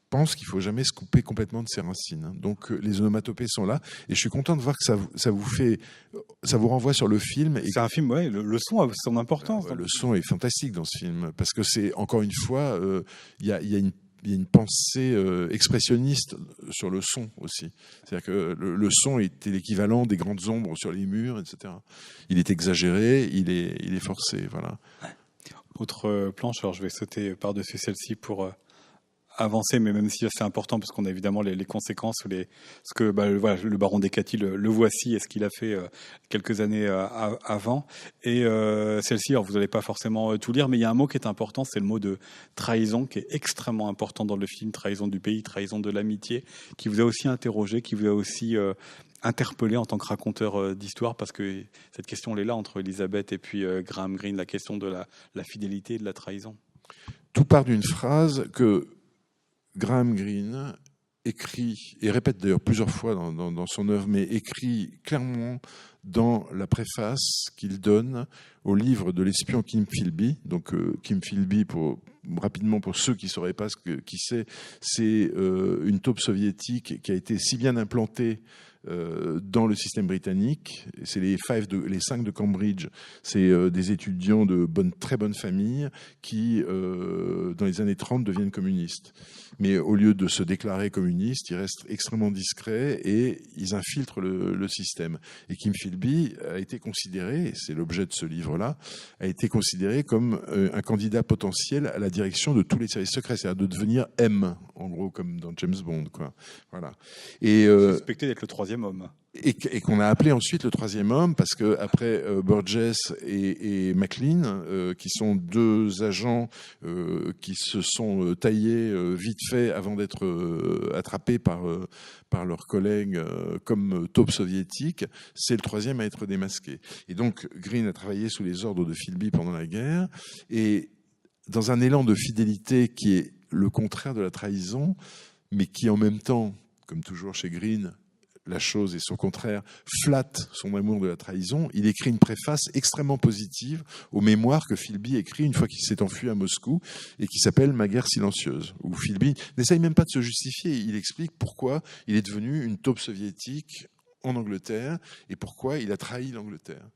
pense qu'il ne faut jamais se couper complètement de ses racines. Donc les onomatopées sont là, et je suis content de voir que ça vous renvoie sur le film. C'est un film, ouais, le son a son importance. Le son est fantastique dans ce film, parce que c'est, encore une fois, il y a une pensée expressionniste sur le son aussi. C'est-à-dire que le son était l'équivalent des grandes ombres sur les murs, etc. Il est exagéré, il est forcé, voilà. Autre planche, alors je vais sauter par-dessus celle-ci pour avancer, mais même si c'est important parce qu'on a évidemment les conséquences, ce que voilà, le baron Descaties le voici et ce qu'il a fait quelques années avant. Et celle-ci, alors vous n'allez pas forcément tout lire, mais il y a un mot qui est important, c'est le mot de trahison, qui est extrêmement important dans le film, trahison du pays, trahison de l'amitié, qui vous a aussi interrogé, qui vous a aussi interpellé en tant que raconteur d'histoire, parce que cette question elle est là entre Elisabeth et puis Graham Greene, la question de la fidélité et de la trahison. Tout part d'une phrase que Graham Greene écrit, et répète d'ailleurs plusieurs fois dans son œuvre, mais écrit clairement dans la préface qu'il donne au livre de l'espion Kim Philby. Donc Kim Philby, rapidement pour ceux qui ne sauraient pas qui c'est une taupe soviétique qui a été si bien implantée dans le système britannique. C'est les 5 de Cambridge. C'est des étudiants de très bonne famille qui, dans les années 30, deviennent communistes. Mais au lieu de se déclarer communistes, ils restent extrêmement discrets et ils infiltrent le système. Et Kim Philby a été considéré, et c'est l'objet de ce livre-là, a été considéré comme un candidat potentiel à la direction de tous les services secrets, c'est-à-dire de devenir M, en gros, comme dans James Bond, quoi. Voilà. Et suspecté d'être le troisième homme. Et qu'on a appelé ensuite le troisième homme, parce que après Burgess et Maclean, qui sont deux agents qui se sont taillés vite fait avant d'être attrapés par leurs collègues comme taupes soviétiques, c'est le troisième à être démasqué. Et donc Greene a travaillé sous les ordres de Philby pendant la guerre, et dans un élan de fidélité qui est le contraire de la trahison, mais qui en même temps, comme toujours chez Greene, la chose et son contraire flatte son amour de la trahison, il écrit une préface extrêmement positive aux mémoires que Philby écrit une fois qu'il s'est enfui à Moscou et qui s'appelle Ma guerre silencieuse, où Philby n'essaye même pas de se justifier, il explique pourquoi il est devenu une taupe soviétique en Angleterre et pourquoi il a trahi l'Angleterre.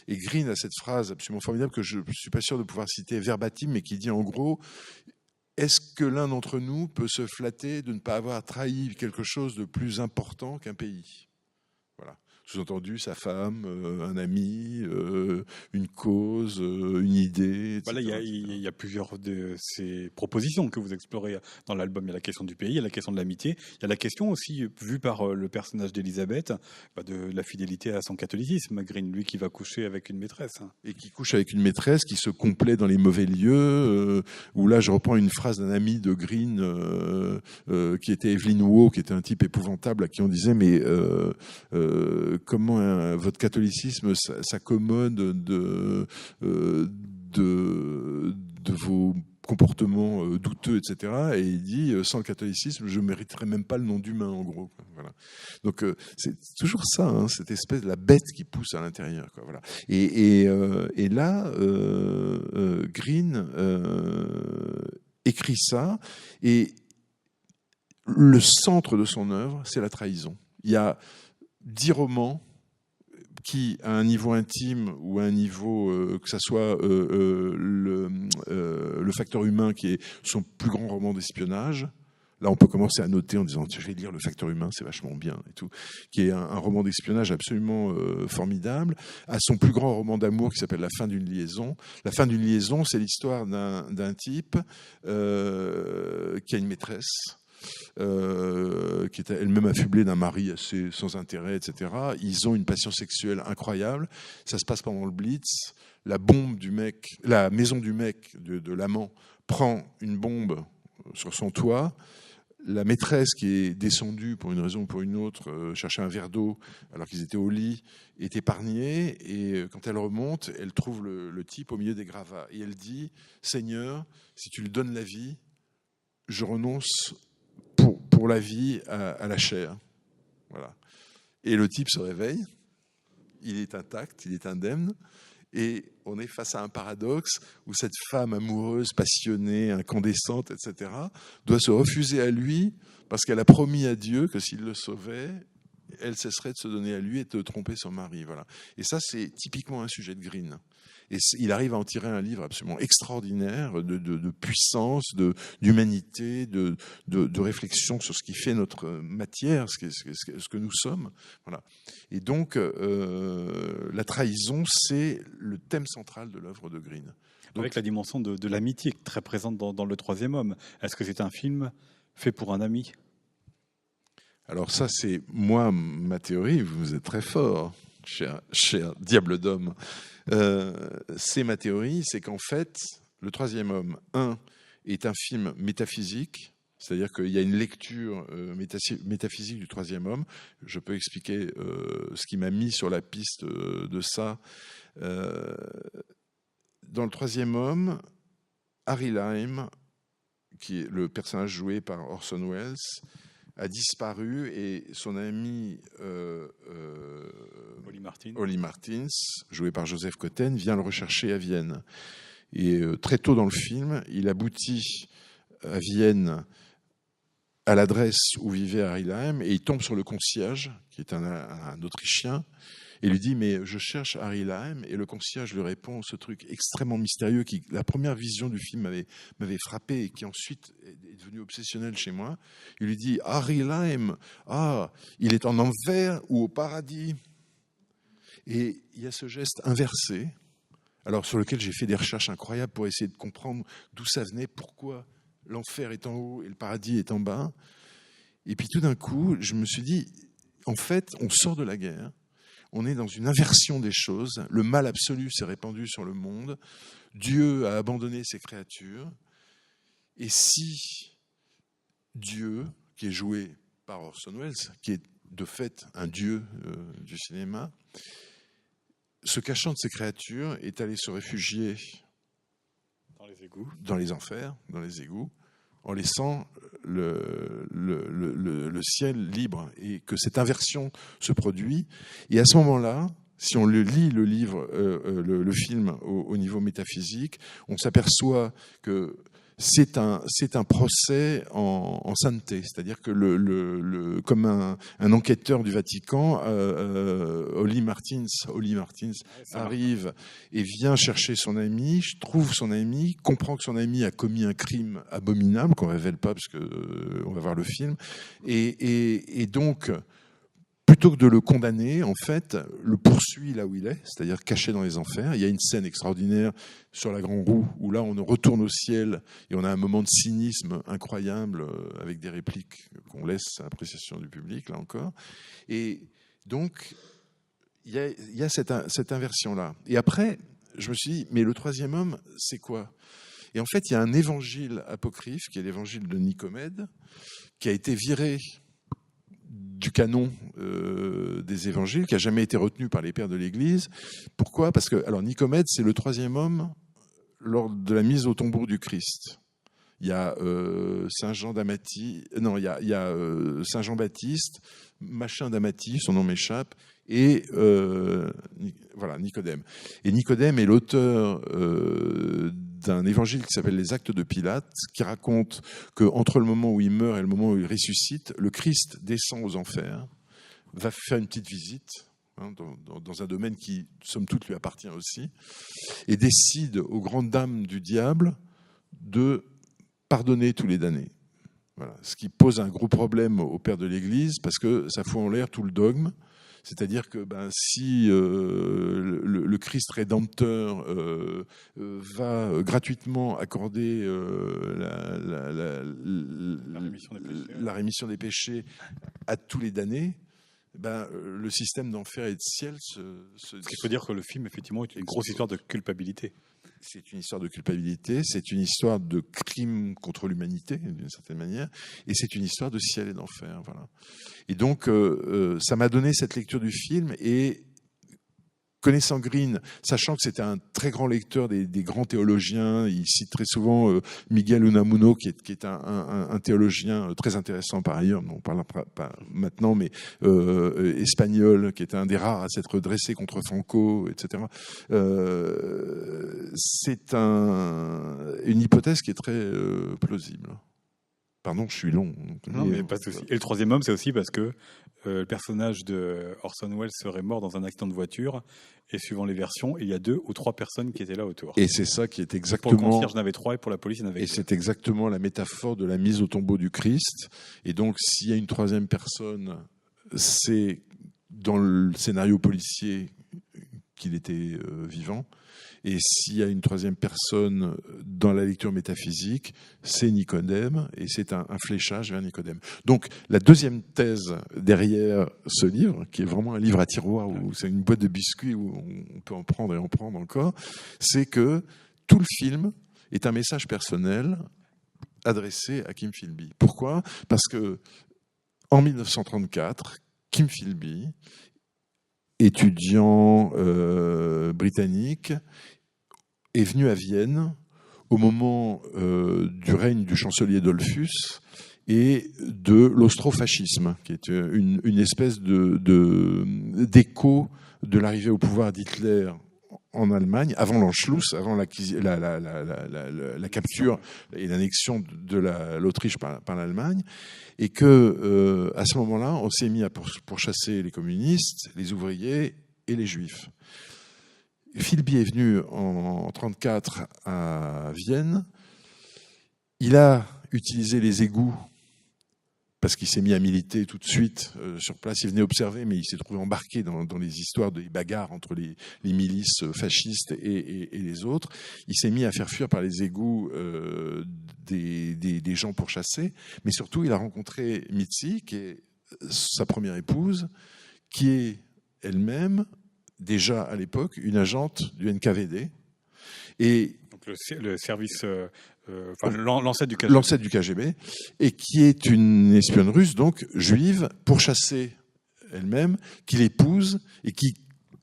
Et Green a cette phrase absolument formidable que je ne suis pas sûr de pouvoir citer verbatim, mais qui dit en gros: est-ce que l'un d'entre nous peut se flatter de ne pas avoir trahi quelque chose de plus important qu'un pays? Voilà. Sous-entendu, sa femme, un ami, une cause, une idée, etc. Voilà, il y a plusieurs de ces propositions que vous explorez dans l'album. Il y a la question du pays, il y a la question de l'amitié, il y a la question aussi, vue par le personnage d'Elisabeth, de la fidélité à son catholicisme. Green, lui, qui va coucher avec une maîtresse. Et qui couche avec une maîtresse, qui se complaît dans les mauvais lieux, où là, je reprends une phrase d'un ami de Green, qui était Evelyn Waugh, qui était un type épouvantable, à qui on disait, mais comment votre catholicisme s'accommode de vos comportements douteux, etc. Et il dit, sans le catholicisme, je mériterais même pas le nom d'humain, en gros. Voilà. Donc c'est toujours ça, hein, cette espèce de la bête qui pousse à l'intérieur, quoi. Voilà. Et là, Green écrit ça, et le centre de son œuvre, c'est la trahison. Il y a 10 romans qui, à un niveau intime ou à un niveau, que ça soit le facteur humain, qui est son plus grand roman d'espionnage. Là, on peut commencer à noter en disant, je vais lire Le facteur humain, c'est vachement bien et tout, qui est un roman d'espionnage absolument formidable, à son plus grand roman d'amour qui s'appelle La fin d'une liaison. La fin d'une liaison, c'est l'histoire d'un type qui a une maîtresse, qui est elle-même affublée d'un mari assez sans intérêt, etc. Ils ont une passion sexuelle incroyable. Ça se passe pendant le Blitz. La bombe du mec, la maison du mec, de l'amant, prend une bombe sur son toit. La maîtresse, qui est descendue pour une raison ou pour une autre, chercher un verre d'eau alors qu'ils étaient au lit, est épargnée. Et quand elle remonte, elle trouve le type au milieu des gravats. Et elle dit, Seigneur, si tu lui donnes la vie, je renonce pour la vie à la chair. Voilà. Et le type se réveille, il est intact, il est indemne, et on est face à un paradoxe où cette femme amoureuse, passionnée, incandescente, etc., doit se refuser à lui parce qu'elle a promis à Dieu que s'il le sauvait, elle cesserait de se donner à lui et de tromper son mari. Voilà. Et ça, c'est typiquement un sujet de Green. Et il arrive à en tirer un livre absolument extraordinaire de puissance, d'humanité, de réflexion sur ce qui fait notre matière, ce que nous sommes. Voilà. Et donc, la trahison, c'est le thème central de l'œuvre de Green. Donc, avec la dimension de l'amitié très présente dans Le Troisième Homme. Est-ce que c'est un film fait pour un ami ? Alors ça, c'est moi, ma théorie. Vous êtes très fort, cher diable d'homme. C'est ma théorie, c'est qu'en fait, Le Troisième Homme, est un film métaphysique, c'est-à-dire qu'il y a une lecture métaphysique du Troisième Homme. Je peux expliquer ce qui m'a mis sur la piste de ça. Dans Le Troisième Homme, Harry Lime, qui est le personnage joué par Orson Welles, a disparu et son ami Olly Martins, joué par Joseph Cotten, vient le rechercher à Vienne. Et très tôt dans le film, il aboutit à Vienne à l'adresse où vivait Harry Lime et il tombe sur le concierge, qui est un Autrichien, et lui dit « mais je cherche Harry Lime ». Et le concierge lui répond ce truc extrêmement mystérieux qui, la première vision du film m'avait frappé et qui ensuite est devenu obsessionnel chez moi. Il lui dit « Harry Lime, il est en enfer ou au paradis ?» Et il y a ce geste inversé, alors sur lequel j'ai fait des recherches incroyables pour essayer de comprendre d'où ça venait, pourquoi l'enfer est en haut et le paradis est en bas. Et puis tout d'un coup, je me suis dit, en fait, on sort de la guerre, on est dans une inversion des choses, le mal absolu s'est répandu sur le monde, Dieu a abandonné ses créatures, et si Dieu, qui est joué par Orson Welles, qui est de fait un dieu du cinéma, se cachant de ses créatures, est allé se réfugier dans les égouts, dans les enfers, dans les égouts, en laissant le ciel libre, et que cette inversion se produit. Et à ce moment-là, si on lit le livre, le film au niveau métaphysique, on s'aperçoit que c'est un procès en sainteté, c'est-à-dire que comme un enquêteur du Vatican, Holly Martins arrive et vient chercher son ami, trouve son ami, comprend que son ami a commis un crime abominable qu'on révèle pas parce que on va voir le film, et donc plutôt que de le condamner, en fait, le poursuit là où il est, c'est-à-dire caché dans les enfers. Il y a une scène extraordinaire sur la Grande Roue où là, on retourne au ciel et on a un moment de cynisme incroyable avec des répliques qu'on laisse à l'appréciation du public, là encore. Et donc, il y a cette inversion-là. Et après, je me suis dit, mais le troisième homme, c'est quoi ? Et en fait, il y a un évangile apocryphe, qui est l'évangile de Nicomède, qui a été viré du canon des évangiles, qui a jamais été retenu par les pères de l'Église. Pourquoi ? Parce que Nicomède, c'est le troisième homme lors de la mise au tombeau du Christ. Il y a Saint Jean d'Amathie, non, il y a Saint Jean-Baptiste, machin d'Amathie, son nom m'échappe, et voilà, Nicodème. Et Nicodème est l'auteur d'un évangile qui s'appelle les Actes de Pilate, qui raconte qu'entre le moment où il meurt et le moment où il ressuscite, le Christ descend aux enfers, va faire une petite visite dans un domaine qui, somme toute, lui appartient aussi, et décide aux grandes dames du diable de pardonner tous les damnés. Voilà. Ce qui pose un gros problème aux pères de l'Église, parce que ça fout en l'air tout le dogme. C'est-à-dire que si le Christ rédempteur va gratuitement accorder la rémission des péchés à tous les damnés, le système d'enfer et de ciel Ce qu'il faut dire que le film, effectivement, est une grosse histoire de culpabilité. C'est une histoire de culpabilité, c'est une histoire de crime contre l'humanité, d'une certaine manière, et c'est une histoire de ciel et d'enfer. Voilà. Et donc, ça m'a donné cette lecture du film, et connaissant Green, sachant que c'était un très grand lecteur des grands théologiens, il cite très souvent Miguel Unamuno, qui est un théologien très intéressant par ailleurs, on ne parlera pas maintenant, mais espagnol, qui est un des rares à s'être dressé contre Franco, etc. C'est une hypothèse qui est très plausible. Pardon, je suis long. Non, mais pas de souci. Et le troisième homme, c'est aussi parce que le personnage de Orson Welles serait mort dans un accident de voiture, et suivant les versions, il y a 2 ou 3 personnes qui étaient là autour. Et c'est ça qui est exactement... Pour le concierge, il y en avait 3, et pour la police, il y en avait 2. Et c'est exactement la métaphore de la mise au tombeau du Christ. Et donc, s'il y a une troisième personne, c'est dans le scénario policier qu'il était vivant. Et s'il y a une troisième personne dans la lecture métaphysique, c'est Nicodème, et c'est un fléchage vers Nicodème. Donc, la deuxième thèse derrière ce livre, qui est vraiment un livre à tiroir, où c'est une boîte de biscuits où on peut en prendre et en prendre encore, c'est que tout le film est un message personnel adressé à Kim Philby. Pourquoi ? Parce que en 1934, Kim Philby, étudiant britannique, est venu à Vienne au moment du règne du chancelier Dollfuss et de l'austrofascisme, qui est une espèce d'écho de l'arrivée au pouvoir d'Hitler en Allemagne, avant l'Anschluss, avant la capture et l'annexion de l'Autriche par l'Allemagne, et que à ce moment-là, on s'est mis à pourchasser les communistes, les ouvriers et les juifs. Philby est venu en 1934 à Vienne. Il a utilisé les égouts parce qu'il s'est mis à militer tout de suite sur place. Il venait observer, mais il s'est trouvé embarqué dans les histoires des bagarres entre les milices fascistes et les autres. Il s'est mis à faire fuir par les égouts des gens pourchassés. Mais surtout, il a rencontré Mitzi, qui est sa première épouse, qui est elle-même, déjà à l'époque, une agente du NKVD. Et donc le service, l'ancêtre du KGB. L'ancêtre du KGB, et qui est une espionne russe, donc juive, pourchassée elle-même, qui l'épouse, et qui,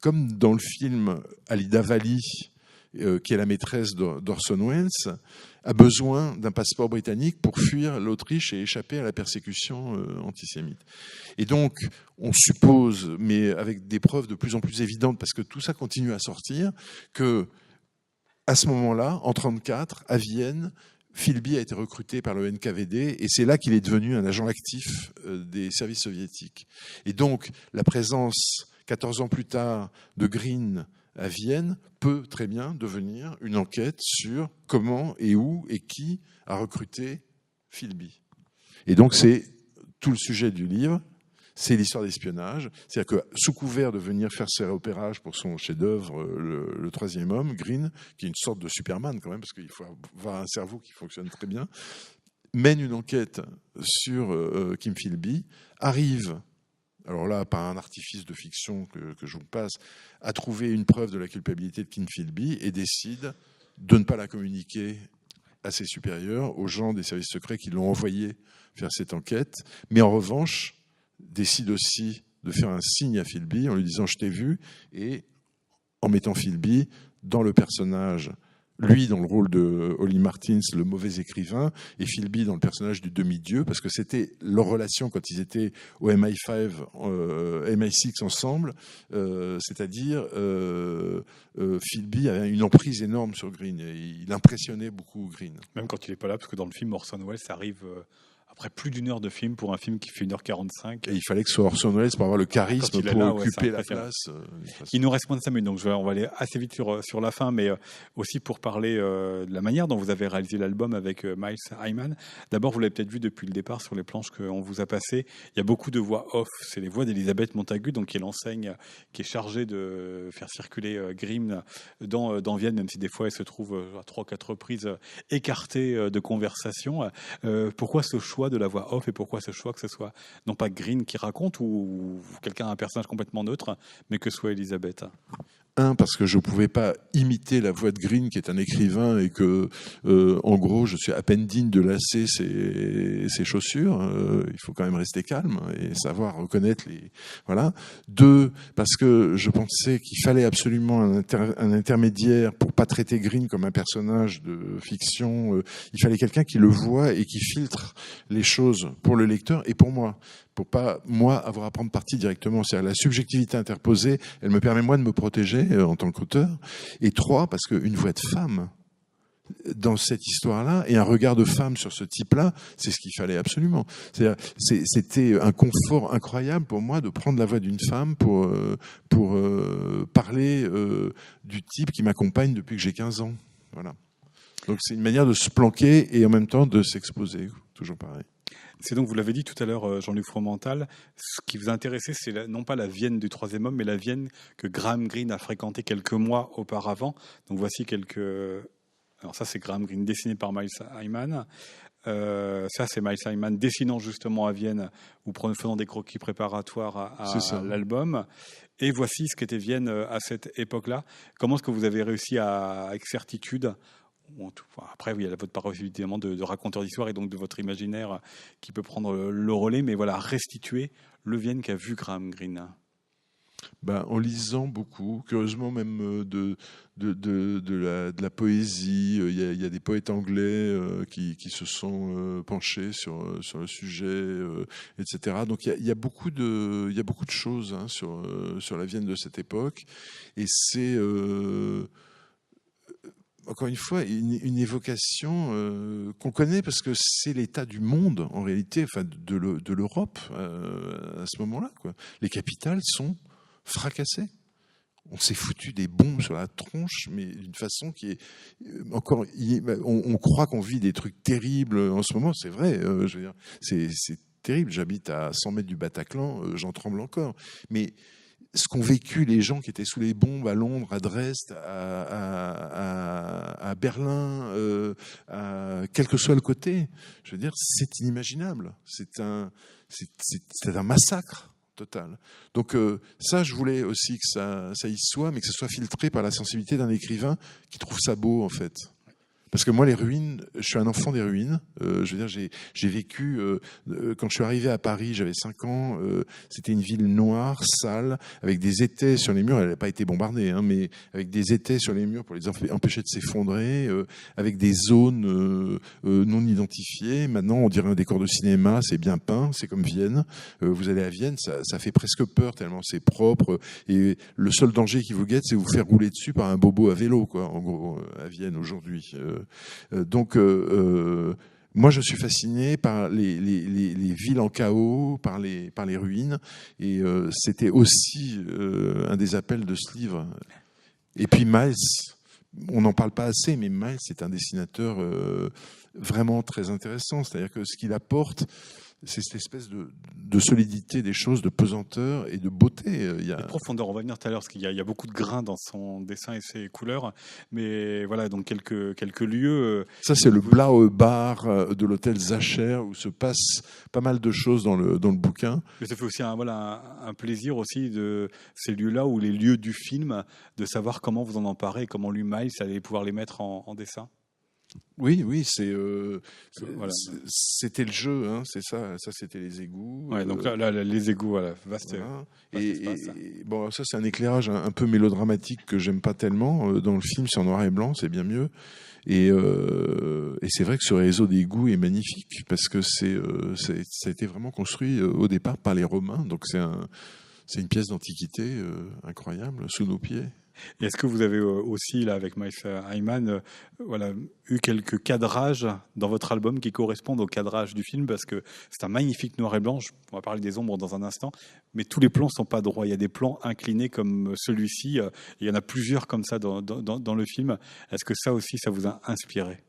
comme dans le film Alida Valli, qui est la maîtresse d'Orson Welles, a besoin d'un passeport britannique pour fuir l'Autriche et échapper à la persécution antisémite. Et donc, on suppose, mais avec des preuves de plus en plus évidentes, parce que tout ça continue à sortir, que à ce moment-là, en 1934, à Vienne, Philby a été recruté par le NKVD et c'est là qu'il est devenu un agent actif des services soviétiques. Et donc, la présence, 14 ans plus tard, de Green à Vienne peut très bien devenir une enquête sur comment et où et qui a recruté Philby. Et donc, c'est tout le sujet du livre. C'est l'histoire d'espionnage. C'est-à-dire que, sous couvert de venir faire ses repérages pour son chef-d'œuvre, le troisième homme, Green, qui est une sorte de Superman quand même, parce qu'il faut avoir un cerveau qui fonctionne très bien, mène une enquête sur Kim Philby, arrive, alors là, par un artifice de fiction que je vous passe, à trouver une preuve de la culpabilité de Kim Philby et décide de ne pas la communiquer à ses supérieurs, aux gens des services secrets qui l'ont envoyé faire cette enquête, mais en revanche, décide aussi de faire un signe à Philby en lui disant « je t'ai vu » et en mettant Philby dans le personnage, lui dans le rôle de Holly Martins, le mauvais écrivain, et Philby dans le personnage du demi-dieu, parce que c'était leur relation quand ils étaient au MI5, MI6 ensemble, c'est-à-dire Philby avait une emprise énorme sur Green, et il impressionnait beaucoup Green. Même quand il n'est pas là, parce que dans le film, Orson Welles arrive... après plus d'une heure de film pour un film qui fait 1h45. Et il fallait que ce soit Orson Welles pour avoir le charisme pour là, occuper la place. Il nous reste moins de 5 minutes, donc on va aller assez vite sur la fin, mais aussi pour parler de la manière dont vous avez réalisé l'album avec Miles Hyman. D'abord, vous l'avez peut-être vu depuis le départ sur les planches qu'on vous a passées. Il y a beaucoup de voix off. C'est les voix d'Elisabeth Montagu, donc qui est l'enseigne qui est chargée de faire circuler Grimm dans Vienne, même si des fois elle se trouve à 3-4 reprises écartée de conversation. Pourquoi ce choix de la voix off et pourquoi ce choix que ce soit non pas Green qui raconte ou quelqu'un, un personnage complètement neutre, mais que ce soit Elisabeth? Parce que je ne pouvais pas imiter la voix de Green, qui est un écrivain, et que, en gros, je suis à peine digne de lasser ses chaussures. Il faut quand même rester calme et savoir reconnaître les... Voilà. 2, parce que je pensais qu'il fallait absolument un intermédiaire pour pas traiter Green comme un personnage de fiction. Il fallait quelqu'un qui le voit et qui filtre les choses pour le lecteur et pour moi. Pour pas, moi, avoir à prendre parti directement. C'est-à-dire la subjectivité interposée, elle me permet, moi, de me protéger en tant qu'auteur. Et 3, parce qu'une voix de femme dans cette histoire-là et un regard de femme sur ce type-là, c'est ce qu'il fallait absolument. C'est-à-dire, c'était un confort incroyable pour moi de prendre la voix d'une femme pour parler du type qui m'accompagne depuis que j'ai 15 ans. Voilà. Donc c'est une manière de se planquer et en même temps de s'exposer. Toujours pareil. C'est donc, vous l'avez dit tout à l'heure, Jean-Luc Fromental, ce qui vous intéressait, c'est non pas la Vienne du troisième homme, mais la Vienne que Graham Greene a fréquentée quelques mois auparavant. Donc voici quelques... Alors ça, c'est Graham Greene, dessiné par Miles Hyman. Ça, c'est Miles Hyman dessinant justement à Vienne, ou faisant des croquis préparatoires à l'album. Et voici ce qu'était Vienne à cette époque-là. Comment est-ce que vous avez réussi avec certitude... Après, oui, il y a votre parole évidemment de raconteur d'histoire et donc de votre imaginaire qui peut prendre le relais, mais voilà, restituer le Vienne qu'a vu Graham Greene. En lisant beaucoup, curieusement même de la poésie. Il y a des poètes anglais qui se sont penchés sur le sujet, etc. Donc il y a beaucoup de choses sur la Vienne de cette époque, et c'est encore une fois, une évocation qu'on connaît parce que c'est l'état du monde, en réalité, enfin de l'Europe à ce moment-là, quoi. Les capitales sont fracassées. On s'est foutu des bombes sur la tronche, mais d'une façon qui est encore... On croit qu'on vit des trucs terribles en ce moment, c'est vrai. Je veux dire, c'est terrible. J'habite à 100 mètres du Bataclan, j'en tremble encore. Mais... ce qu'ont vécu les gens qui étaient sous les bombes à Londres, à Dresde, à Berlin, quel que soit le côté, je veux dire, c'est inimaginable. C'est un massacre total. Donc ça, je voulais aussi que ça y soit, mais que ça soit filtré par la sensibilité d'un écrivain qui trouve ça beau, en fait. Parce que moi, les ruines, je suis un enfant des ruines. Je veux dire, j'ai vécu... quand je suis arrivé à Paris, j'avais 5 ans. C'était une ville noire, sale, avec des étais sur les murs. Elle n'a pas été bombardée, hein, mais avec des étais sur les murs pour les empêcher de s'effondrer, avec des zones non identifiées. Maintenant, on dirait un décor de cinéma. C'est bien peint. C'est comme Vienne. Vous allez à Vienne, ça fait presque peur tellement c'est propre. Et le seul danger qui vous guette, c'est vous faire rouler dessus par un bobo à vélo, quoi. En gros, à Vienne aujourd'hui. Donc, moi, je suis fasciné par les villes en chaos, par les ruines, et c'était aussi un des appels de ce livre. Et puis Miles, on n'en parle pas assez, mais Miles est un dessinateur vraiment très intéressant. C'est-à-dire que ce qu'il apporte, c'est cette espèce de solidité des choses, de pesanteur et de beauté. Il y a de profondeur, on va venir tout à l'heure, parce qu'il y a beaucoup de grains dans son dessin et ses couleurs. Mais voilà, donc quelques lieux. Ça, c'est le Blaue Bar de l'hôtel Zacher, où se passe pas mal de choses dans le bouquin. Mais ça fait aussi un plaisir aussi de ces lieux-là, ou les lieux du film, de savoir comment vous en emparez, comment lui, Miles, allait pouvoir les mettre en dessin. Oui, Voilà. C'était le jeu, hein, c'est ça. Ça, c'était les égouts. Ouais, donc là, les égouts, voilà, vaste. Voilà. Et bon, ça, c'est un éclairage un peu mélodramatique que j'aime pas tellement. Dans le film, c'est en noir et blanc, c'est bien mieux. Et c'est vrai que ce réseau d'égouts est magnifique parce que ça a été vraiment construit au départ par les Romains. Donc c'est une pièce d'antiquité incroyable sous nos pieds. Et est-ce que vous avez aussi, là, avec Miles Hyman, eu quelques cadrages dans votre album qui correspondent au cadrage du film? Parce que c'est un magnifique noir et blanc. On va parler des ombres dans un instant. Mais tous les plans ne sont pas droits. Il y a des plans inclinés comme celui-ci. Il y en a plusieurs comme ça dans le film. Est-ce que ça aussi, ça vous a inspiré?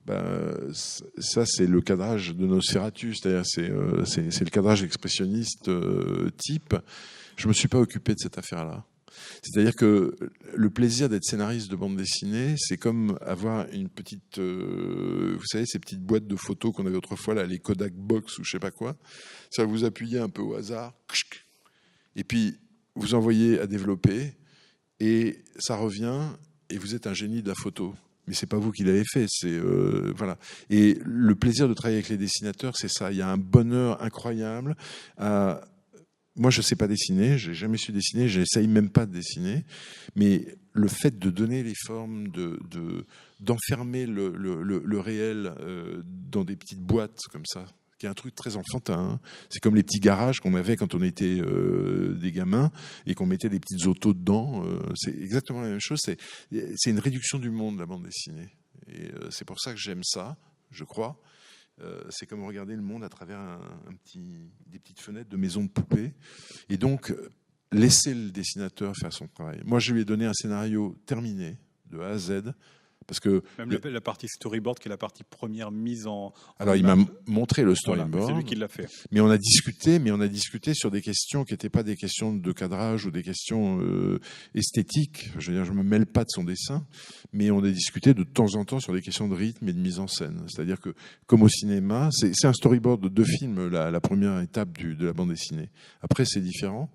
Ça, c'est le cadrage de Nosferatu. C'est-à-dire, c'est le cadrage expressionniste type. Je ne me suis pas occupé de cette affaire-là. C'est-à-dire que le plaisir d'être scénariste de bande dessinée, c'est comme avoir une petite, vous savez, ces petites boîtes de photos qu'on avait autrefois, là, les Kodak Box ou je sais pas quoi. Ça, vous appuyez un peu au hasard, et puis vous envoyez à développer, et ça revient, et vous êtes un génie de la photo. Mais c'est pas vous qui l'avez fait, c'est voilà. Et le plaisir de travailler avec les dessinateurs, c'est ça. Il y a un bonheur incroyable à... Moi, je sais pas dessiner, j'ai jamais su dessiner, j'essaye même pas de dessiner, mais le fait de donner les formes, d'enfermer le réel dans des petites boîtes comme ça, qui est un truc très enfantin. Hein. C'est comme les petits garages qu'on avait quand on était des gamins et qu'on mettait des petites autos dedans. C'est exactement la même chose. C'est une réduction du monde, la bande dessinée. Et c'est pour ça que j'aime ça, je crois. C'est comme regarder le monde à travers des petites fenêtres de maisons de poupées. Et donc, laisser le dessinateur faire son travail. Moi, je lui ai donné un scénario terminé, de A à Z. Parce que même la partie storyboard, qui est la partie première mise en alors, il m'a montré le storyboard. Voilà, c'est lui qui l'a fait. Mais on a discuté sur des questions qui n'étaient pas des questions de cadrage ou des questions esthétiques. Je veux dire, je me mêle pas de son dessin, mais on a discuté de temps en temps sur des questions de rythme et de mise en scène. C'est-à-dire que, comme au cinéma, c'est un storyboard de 2 films, la première étape de la bande dessinée. Après, c'est différent.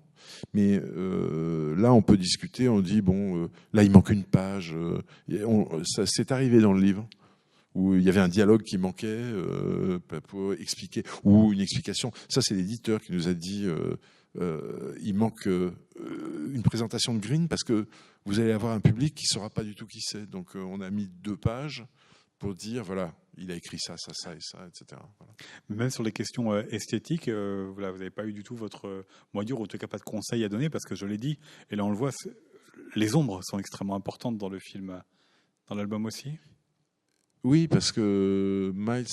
Mais là, on peut discuter, on dit, bon, là, il manque une page. Ça s'est arrivé dans le livre, où il y avait un dialogue qui manquait pour expliquer, ou une explication. Ça, c'est l'éditeur qui nous a dit, il manque une présentation de Green, parce que vous allez avoir un public qui ne saura pas du tout qui c'est. Donc, on a mis 2 pages pour dire, voilà, il a écrit ça, ça, ça et ça, etc. Voilà. Mais même sur les questions esthétiques, vous n'avez pas eu du tout votre mot à dire, ou en tout cas pas de conseils à donner, parce que je l'ai dit, et là on le voit, les ombres sont extrêmement importantes dans le film, dans l'album aussi. Oui, parce que Miles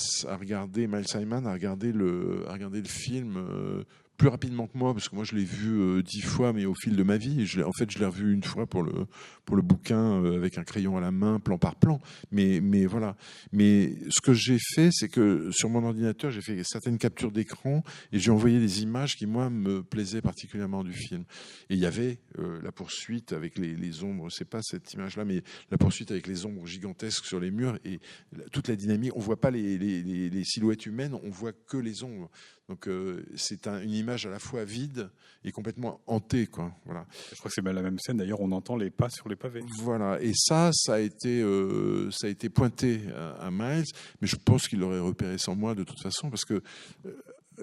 Hyman a regardé le film plus rapidement que moi, parce que moi je l'ai vu 10 fois, mais au fil de ma vie. Je l'ai revu une fois pour le bouquin avec un crayon à la main, plan par plan. Mais voilà. Mais ce que j'ai fait, c'est que sur mon ordinateur, j'ai fait certaines captures d'écran et j'ai envoyé des images qui, moi, me plaisaient particulièrement du film. Et il y avait la poursuite avec les ombres, c'est pas cette image-là, mais la poursuite avec les ombres gigantesques sur les murs et toute la dynamique. On voit pas les silhouettes humaines, on voit que les ombres. Donc c'est une image à la fois vide et complètement hantée, quoi. Voilà. Je crois que c'est bien la même scène. D'ailleurs, on entend les pas sur les pavés. Voilà. Et ça a été pointé à Miles, mais je pense qu'il l'aurait repéré sans moi de toute façon, parce que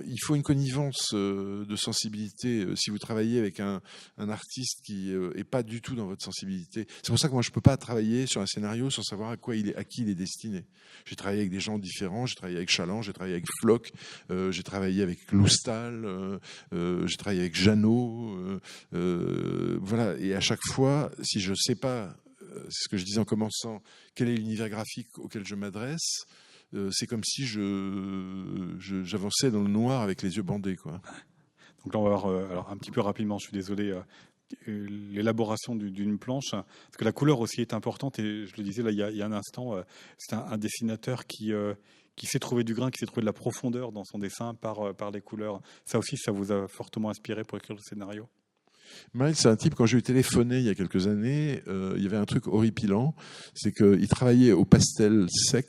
il faut une connivence de sensibilité si vous travaillez avec un artiste qui est pas du tout dans votre sensibilité. C'est pour ça que moi je peux pas travailler sur un scénario sans savoir à qui il est destiné. J'ai travaillé avec des gens différents, j'ai travaillé avec Chaland, j'ai travaillé avec Floch, j'ai travaillé avec Loustal, j'ai travaillé avec Jeannot, voilà. Et à chaque fois, si je sais pas, c'est ce que je disais en commençant, quel est l'univers graphique auquel je m'adresse, c'est comme si j'avançais dans le noir avec les yeux bandés, quoi. Donc là, on va voir, alors un petit peu rapidement, je suis désolé, l'élaboration d'une planche, parce que la couleur aussi est importante, et je le disais là il y a un instant, c'est un dessinateur qui sait trouver du grain, qui sait trouver de la profondeur dans son dessin par les couleurs. Ça aussi, ça vous a fortement inspiré pour écrire le scénario? Miles, c'est un type, quand je lui ai téléphoné il y a quelques années, il y avait un truc horripilant, c'est qu'il travaillait au pastel sec,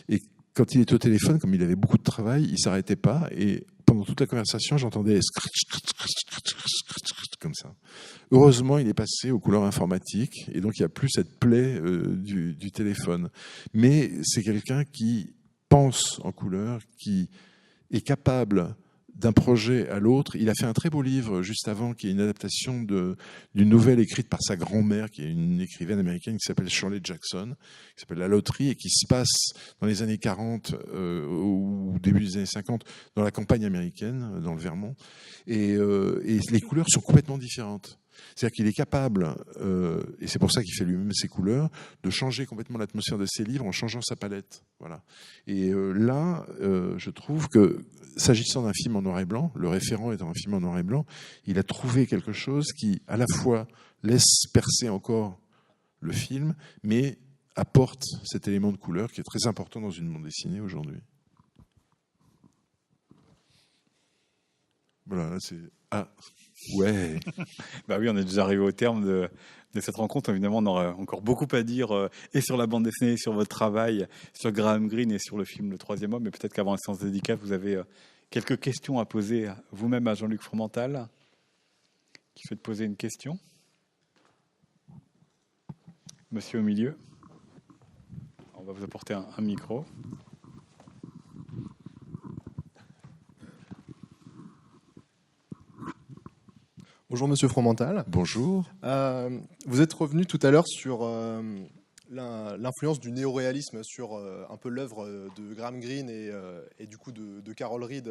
et quand il était au téléphone, comme il avait beaucoup de travail, il s'arrêtait pas, et pendant toute la conversation, j'entendais comme ça. Heureusement, il est passé aux couleurs informatiques, et donc il n'y a plus cette plaie du téléphone. Mais c'est quelqu'un qui pense en couleur, qui est capable d'un projet à l'autre. Il a fait un très beau livre juste avant, qui est une adaptation d'une nouvelle écrite par sa grand-mère, qui est une écrivaine américaine qui s'appelle Shirley Jackson, qui s'appelle La Loterie, et qui se passe dans les années 40 ou début des années 50 dans la campagne américaine, dans le Vermont. Et les couleurs sont complètement différentes. C'est-à-dire qu'il est capable, et c'est pour ça qu'il fait lui-même ses couleurs, de changer complètement l'atmosphère de ses livres en changeant sa palette. Voilà. Et là, je trouve que, s'agissant d'un film en noir et blanc, le référent étant un film en noir et blanc, il a trouvé quelque chose qui, à la fois, laisse percer encore le film, mais apporte cet élément de couleur qui est très important dans une bande dessinée aujourd'hui. Voilà, là c'est... Ah, ouais. Bah oui, on est déjà arrivé au terme de cette rencontre. Évidemment, on aurait encore beaucoup à dire et sur la bande dessinée, sur votre travail, sur Graham Greene et sur le film Le Troisième Homme. Mais peut-être qu'avant la séance dédicace, vous avez quelques questions à poser vous-même à Jean-Luc Fromental, qui souhaite poser une question. Monsieur au milieu. On va vous apporter un micro. Bonjour Monsieur Fromental. Bonjour. Vous êtes revenu tout à l'heure sur l'influence du néoréalisme sur un peu l'œuvre de Graham Greene et du coup de Carol Reed.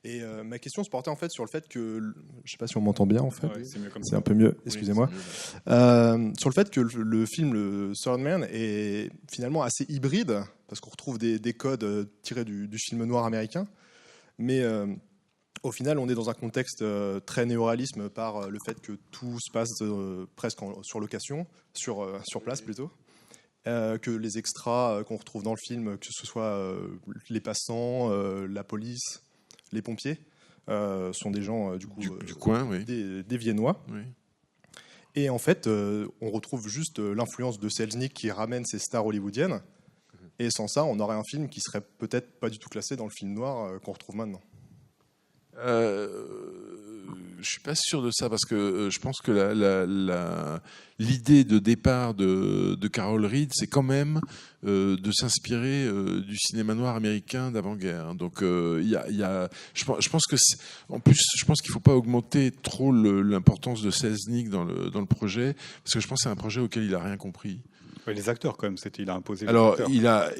Et ma question se portait en fait sur le fait que, je ne sais pas si on m'entend bien en fait, Ouais, c'est un peu mieux, excusez-moi, sur le fait que le film Le Third Man est finalement assez hybride, parce qu'on retrouve des codes tirés du film noir américain, mais au final, on est dans un contexte très néoréalisme par le fait que tout se passe presque sur location, sur place plutôt. Que les extras qu'on retrouve dans le film, que ce soit les passants, la police, les pompiers, sont des gens du coin, oui. des Viennois. Oui. Et en fait, on retrouve juste l'influence de Selznick qui ramène ces stars hollywoodiennes. Et sans ça, on aurait un film qui serait peut-être pas du tout classé dans le film noir qu'on retrouve maintenant. Je suis pas sûr de ça, parce que je pense que l'idée de départ de Carol Reed, c'est quand même de s'inspirer du cinéma noir américain d'avant-guerre. Donc je pense que en plus, je pense qu'il faut pas augmenter trop l'importance de Selznick dans le projet, parce que je pense que c'est un projet auquel il a rien compris. Oui, les acteurs, quand même, il a imposé. Alors, il a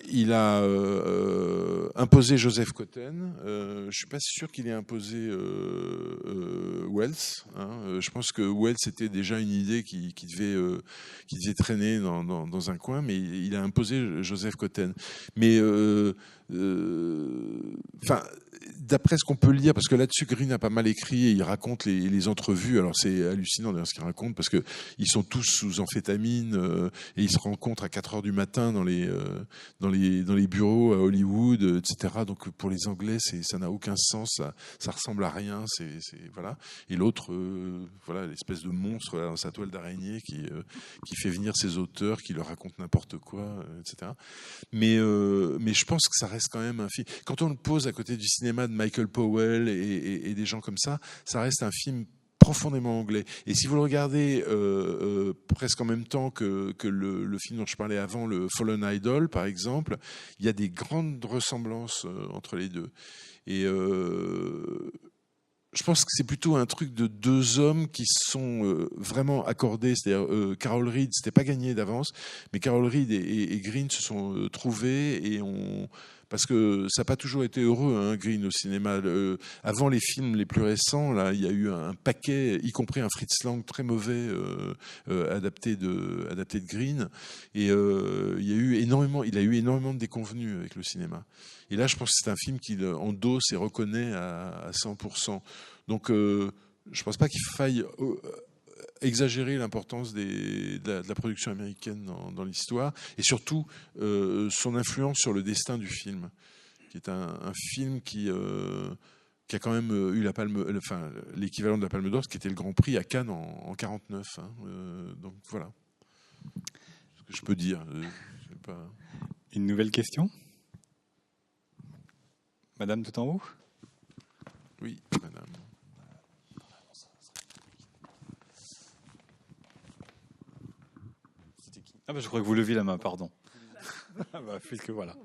imposé Joseph Cotten. Je suis pas sûr qu'il ait imposé Wells. Hein. Je pense que Wells était déjà une idée qui devait traîner dans un coin, mais il a imposé Joseph Cotten. Mais d'après ce qu'on peut lire, parce que là-dessus Greene a pas mal écrit et il raconte les entrevues. Alors c'est hallucinant d'ailleurs ce qu'il raconte, parce que ils sont tous sous amphétamine et ils se rencontrent à 4 heures du matin dans les bureaux à Hollywood, etc. Donc pour les Anglais, ça n'a aucun sens, ça ressemble à rien. Voilà. Et l'autre, voilà, l'espèce de monstre là, dans sa toile d'araignée qui fait venir ses auteurs, qui leur racontent n'importe quoi, etc. Mais je pense que ça reste quand même un film. Quand on le pose à côté du cinéma de Michael Powell et des gens comme ça reste un film profondément anglais. Et si vous le regardez presque en même temps que le film dont je parlais avant, le Fallen Idol, par exemple, il y a des grandes ressemblances entre les deux. Et je pense que c'est plutôt un truc de deux hommes qui sont vraiment accordés. C'est-à-dire, Carol Reed, c'était pas gagné d'avance, mais Carol Reed et Green se sont trouvés parce que ça n'a pas toujours été heureux, hein, Green, au cinéma. Avant les films les plus récents, là, il y a eu un paquet, y compris un Fritz Lang très mauvais adapté de Green. Et il a eu énormément de déconvenues avec le cinéma. Et là, je pense que c'est un film qu'il endosse et reconnaît à 100%. Donc, je ne pense pas qu'il faille exagérer l'importance de la production américaine dans l'histoire, et surtout son influence sur le destin du film, qui est un film qui a quand même eu l'équivalent de la Palme d'Or, qui était le Grand Prix à Cannes en 49. Hein, donc voilà ce que je peux dire. Une nouvelle question ? Madame tout en haut ? Oui, madame. Ah bah je crois que vous leviez la main, pardon. Puisque voilà.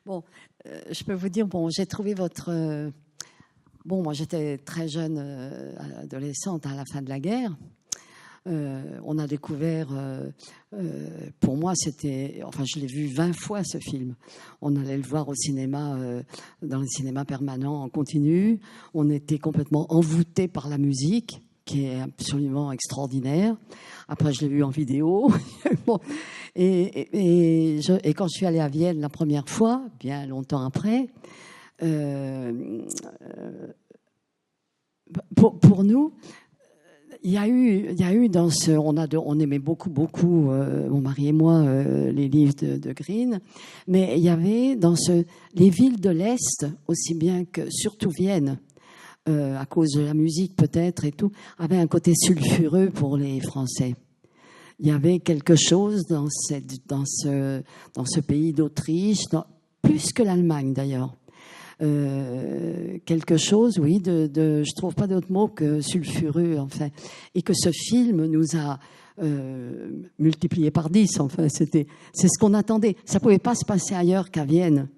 Bon, je peux vous dire, j'ai trouvé votre... moi j'étais très jeune adolescente à la fin de la guerre. On a découvert, pour moi c'était, je l'ai vu 20 fois ce film. On allait le voir au cinéma, dans le cinéma permanent en continu. On était complètement envoûtés par la musique, qui est absolument extraordinaire. Après, je l'ai vu en vidéo. Bon. Et quand je suis allée à Vienne la première fois, bien longtemps après, pour nous, il y a eu dans on aimait beaucoup, mon mari et moi, les livres de Green, mais il y avait les villes de l'Est, aussi bien que surtout Vienne, à cause de la musique peut-être et tout, avait un côté sulfureux pour les Français. Il y avait quelque chose dans ce pays d'Autriche, plus que l'Allemagne d'ailleurs. Quelque chose, oui, je trouve pas d'autre mot que sulfureux, enfin, et que ce film nous a multiplié par 10. Enfin, c'est ce qu'on attendait. Ça pouvait pas se passer ailleurs qu'à Vienne.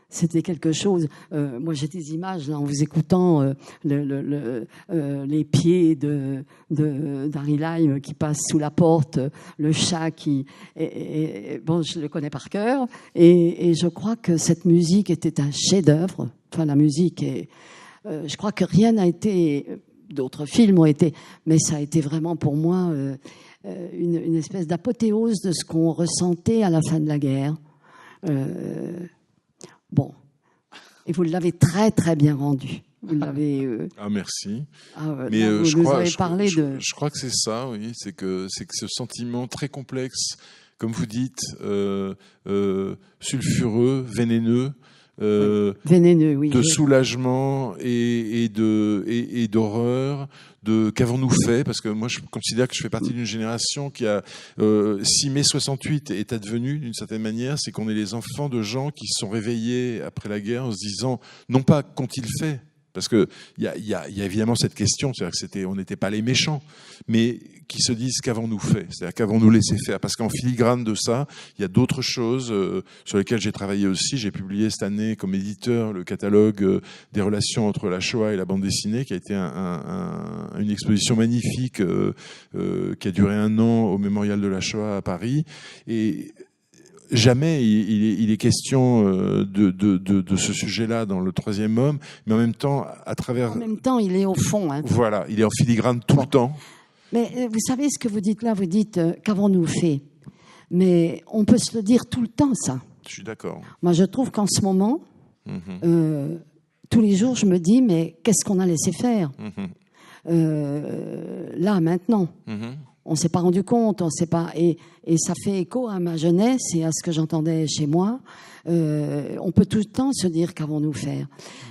C'était quelque chose. Moi, j'ai des images là en vous écoutant, les pieds d'Harry Lime qui passe sous la porte, le chat qui. Je le connais par cœur, et je crois que cette musique était un chef-d'œuvre. Enfin, la musique est. Je crois que rien n'a été. D'autres films ont été, mais ça a été vraiment pour moi une espèce d'apothéose de ce qu'on ressentait à la fin de la guerre. Bon, et vous l'avez très très bien rendu. Vous l'avez. Merci. Mais je crois que c'est ça, oui. C'est que ce sentiment très complexe, comme vous dites, sulfureux, vénéneux. Vénéneux, oui. De soulagement et d'horreur. Qu'avons-nous fait? Parce que moi, je considère que je fais partie d'une génération qui a, si mai 68 est advenu d'une certaine manière, c'est qu'on est les enfants de gens qui se sont réveillés après la guerre en se disant, non pas qu'ont-ils fait, parce que il y a évidemment cette question, c'est-à-dire que on n'était pas les méchants, mais qui se disent qu'avons-nous fait, c'est-à-dire qu'avons-nous laissé faire, parce qu'en filigrane de ça, il y a d'autres choses sur lesquelles j'ai travaillé aussi. J'ai publié cette année comme éditeur le catalogue des relations entre la Shoah et la bande dessinée, qui a été une exposition magnifique qui a duré 1 an au Mémorial de la Shoah à Paris. Et jamais il est question de ce sujet-là dans Le Troisième Homme, mais en même temps, En même temps, il est au fond. Hein. Voilà, il est en filigrane tout le temps. Mais vous savez ce que vous dites là, vous dites qu'avons-nous fait? Mais on peut se le dire tout le temps, ça. Je suis d'accord. Moi, je trouve qu'en ce moment, tous les jours, je me dis, mais qu'est-ce qu'on a laissé faire là, maintenant? on s'est pas rendu compte, on sait pas, et ça fait écho à ma jeunesse et à ce que j'entendais chez moi. On peut tout le temps se dire qu'avons-nous faire.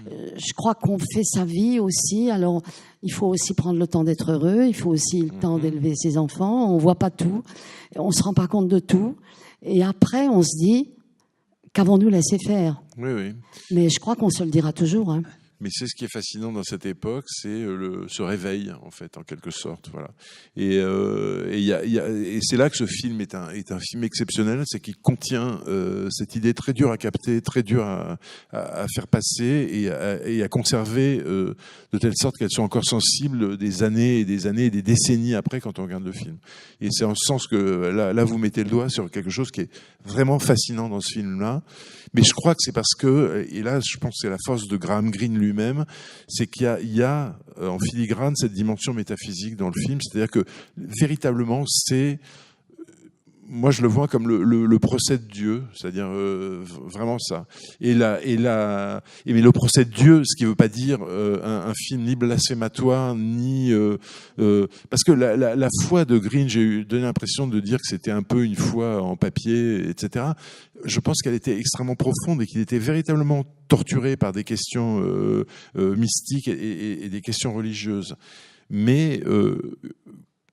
Je crois qu'on fait sa vie aussi. Alors, il faut aussi prendre le temps d'être heureux. Il faut aussi le temps d'élever ses enfants. On voit pas tout, on se rend pas compte de tout. Et après, on se dit qu'avons-nous laissé faire. Oui, oui. Mais je crois qu'on se le dira toujours. Hein. Mais c'est ce qui est fascinant dans cette époque, c'est ce réveil, en fait, en quelque sorte, voilà. Et c'est là que ce film est un film exceptionnel, c'est qu'il contient cette idée très dure à capter, très dure à faire passer et à conserver de telle sorte qu'elles sont encore sensibles des années et des années et des décennies après quand on regarde le film. Et c'est en ce sens que là vous mettez le doigt sur quelque chose qui est vraiment fascinant dans ce film-là. Mais je crois que c'est parce que, et là je pense que c'est la force de Graham Greene lui-même, c'est qu'il y a en filigrane cette dimension métaphysique dans le film, c'est-à-dire que véritablement c'est, moi je le vois comme le procès de Dieu, c'est-à-dire vraiment ça. Mais le procès de Dieu, ce qui ne veut pas dire un film ni blasphématoire, ni parce que la foi de Greene, j'ai donné l'impression de dire que c'était un peu une foi en papier, etc. Je pense qu'elle était extrêmement profonde et qu'il était véritablement torturé par des questions mystiques et des questions religieuses, mais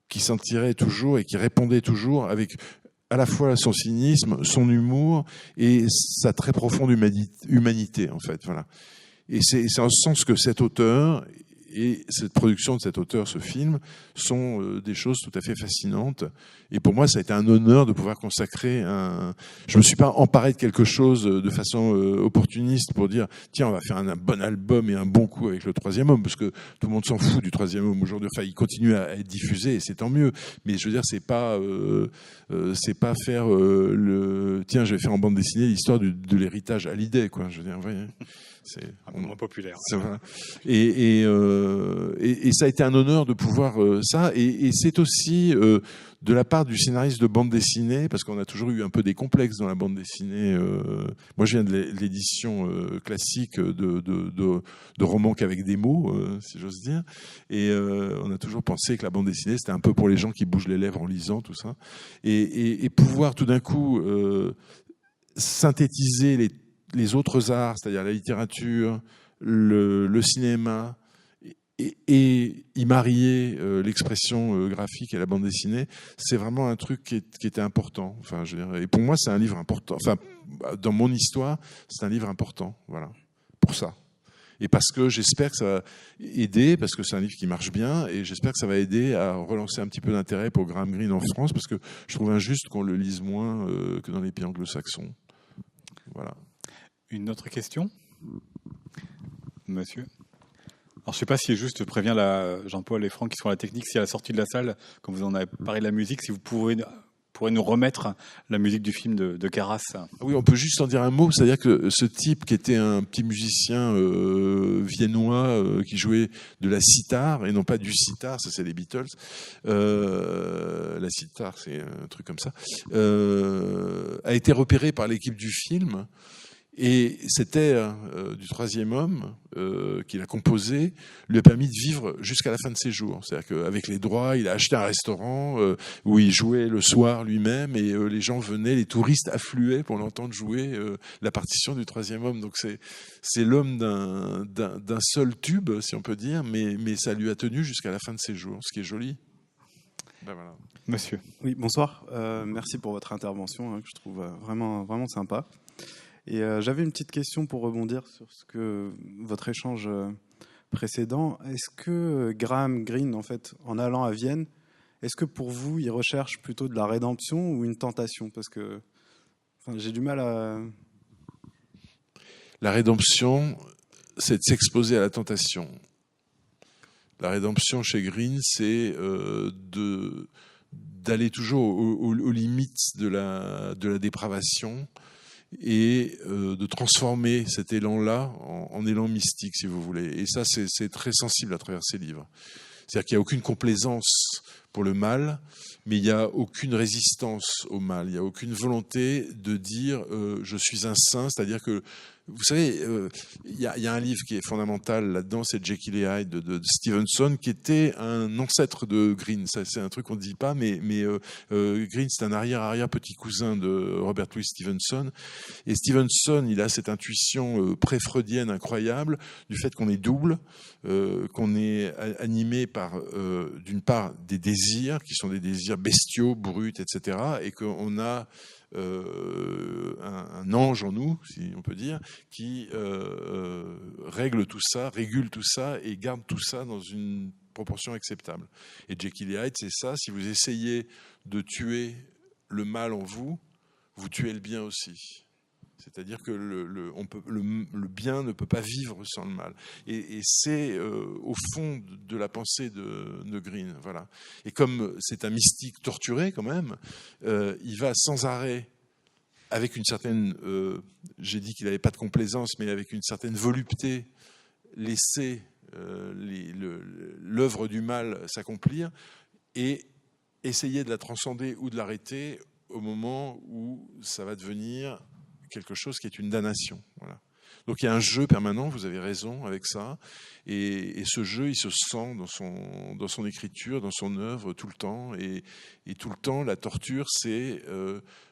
qui s'en tirait toujours et qui répondait toujours avec à la fois son cynisme, son humour et sa très profonde humanité, en fait. Voilà. Et c'est en ce sens que cet auteur et cette production de cet auteur, ce film, sont des choses tout à fait fascinantes. Et pour moi, ça a été un honneur de pouvoir consacrer Je me suis pas emparé de quelque chose de façon opportuniste pour dire tiens, on va faire un bon album et un bon coup avec le Troisième Homme, parce que tout le monde s'en fout du Troisième Homme aujourd'hui. Enfin, il continue à être diffusé et c'est tant mieux. Mais je veux dire, c'est pas faire tiens, je vais faire en bande dessinée l'histoire de l'héritage à l'idée, quoi. Je veux dire, vous voyez. C'est un peu moins populaire. C'est vrai. Et ça a été un honneur de pouvoir ça. Et c'est aussi de la part du scénariste de bande dessinée, parce qu'on a toujours eu un peu des complexes dans la bande dessinée. Moi, je viens de l'édition classique de romans qu'avec des mots, si j'ose dire. Et on a toujours pensé que la bande dessinée, c'était un peu pour les gens qui bougent les lèvres en lisant, tout ça. Et pouvoir tout d'un coup synthétiser les autres arts, c'est-à-dire la littérature, le cinéma, et y marier l'expression graphique et la bande dessinée, c'est vraiment un truc qui était important. Enfin, je veux dire, et pour moi, c'est un livre important. Enfin, dans mon histoire, c'est un livre important. Voilà, pour ça. Et parce que j'espère que ça va aider, parce que c'est un livre qui marche bien, et j'espère que ça va aider à relancer un petit peu d'intérêt pour Graham Greene en France, parce que je trouve injuste qu'on le lise moins que dans les pays anglo-saxons. Voilà. Une autre question, monsieur? Alors, je ne sais pas si juste prévient Jean-Paul et Franck qui sont à la technique, si à la sortie de la salle, quand vous en avez parlé de la musique, si vous pourrez nous remettre la musique du film de Carras. Oui, on peut juste en dire un mot, c'est-à-dire que ce type qui était un petit musicien viennois qui jouait de la sitar et non pas du sitar, ça c'est les Beatles. La sitar, c'est un truc comme ça. A été repéré par l'équipe du film. Et c'était du Troisième Homme qu'il a composé, lui a permis de vivre jusqu'à la fin de ses jours. C'est-à-dire qu'avec les droits, il a acheté un restaurant où il jouait le soir lui-même et les gens venaient, les touristes affluaient pour l'entendre jouer la partition du Troisième Homme. Donc c'est l'homme d'un seul tube, si on peut dire, mais ça lui a tenu jusqu'à la fin de ses jours, ce qui est joli. Ben voilà. Monsieur. Oui, bonsoir. Merci pour votre intervention, que je trouve vraiment, vraiment sympa. Et j'avais une petite question pour rebondir sur votre échange précédent. Est-ce que Graham Greene, en fait, en allant à Vienne, est-ce que pour vous, il recherche plutôt de la rédemption ou une tentation? Parce que j'ai du mal à... La rédemption, c'est de s'exposer à la tentation. La rédemption chez Greene, c'est d'aller toujours aux limites de la dépravation, et de transformer cet élan-là en élan mystique, si vous voulez. Et ça, c'est très sensible à travers ces livres. C'est-à-dire qu'il n'y a aucune complaisance pour le mal, mais il n'y a aucune résistance au mal, il n'y a aucune volonté de dire je suis un saint, c'est-à-dire que, vous savez, il y a un livre qui est fondamental là-dedans, c'est Jekyll et Hyde de Stevenson, qui était un ancêtre de Greene. Ça, c'est un truc qu'on ne dit pas, mais Greene, c'est un arrière petit cousin de Robert Louis Stevenson. Et Stevenson, il a cette intuition pré-freudienne incroyable du fait qu'on est double, qu'on est animé par, d'une part, des désirs, qui sont des désirs bestiaux, bruts, etc., et qu'on a un ange en nous, si on peut dire, qui régule tout ça et garde tout ça dans une proportion acceptable. Et Jekyll et Hyde, c'est ça. Si vous essayez de tuer le mal en vous, vous tuez le bien aussi. C'est-à-dire que le bien ne peut pas vivre sans le mal. Et c'est au fond de la pensée de Greene. Voilà. Et comme c'est un mystique torturé quand même, il va sans arrêt, avec une certaine, j'ai dit qu'il n'avait pas de complaisance, mais avec une certaine volupté, laisser l'œuvre du mal s'accomplir et essayer de la transcender ou de l'arrêter au moment où ça va devenir quelque chose qui est une damnation. Voilà. Donc il y a un jeu permanent, vous avez raison avec ça, et ce jeu, il se sent dans son écriture, dans son œuvre tout le temps, et tout le temps, la torture, c'est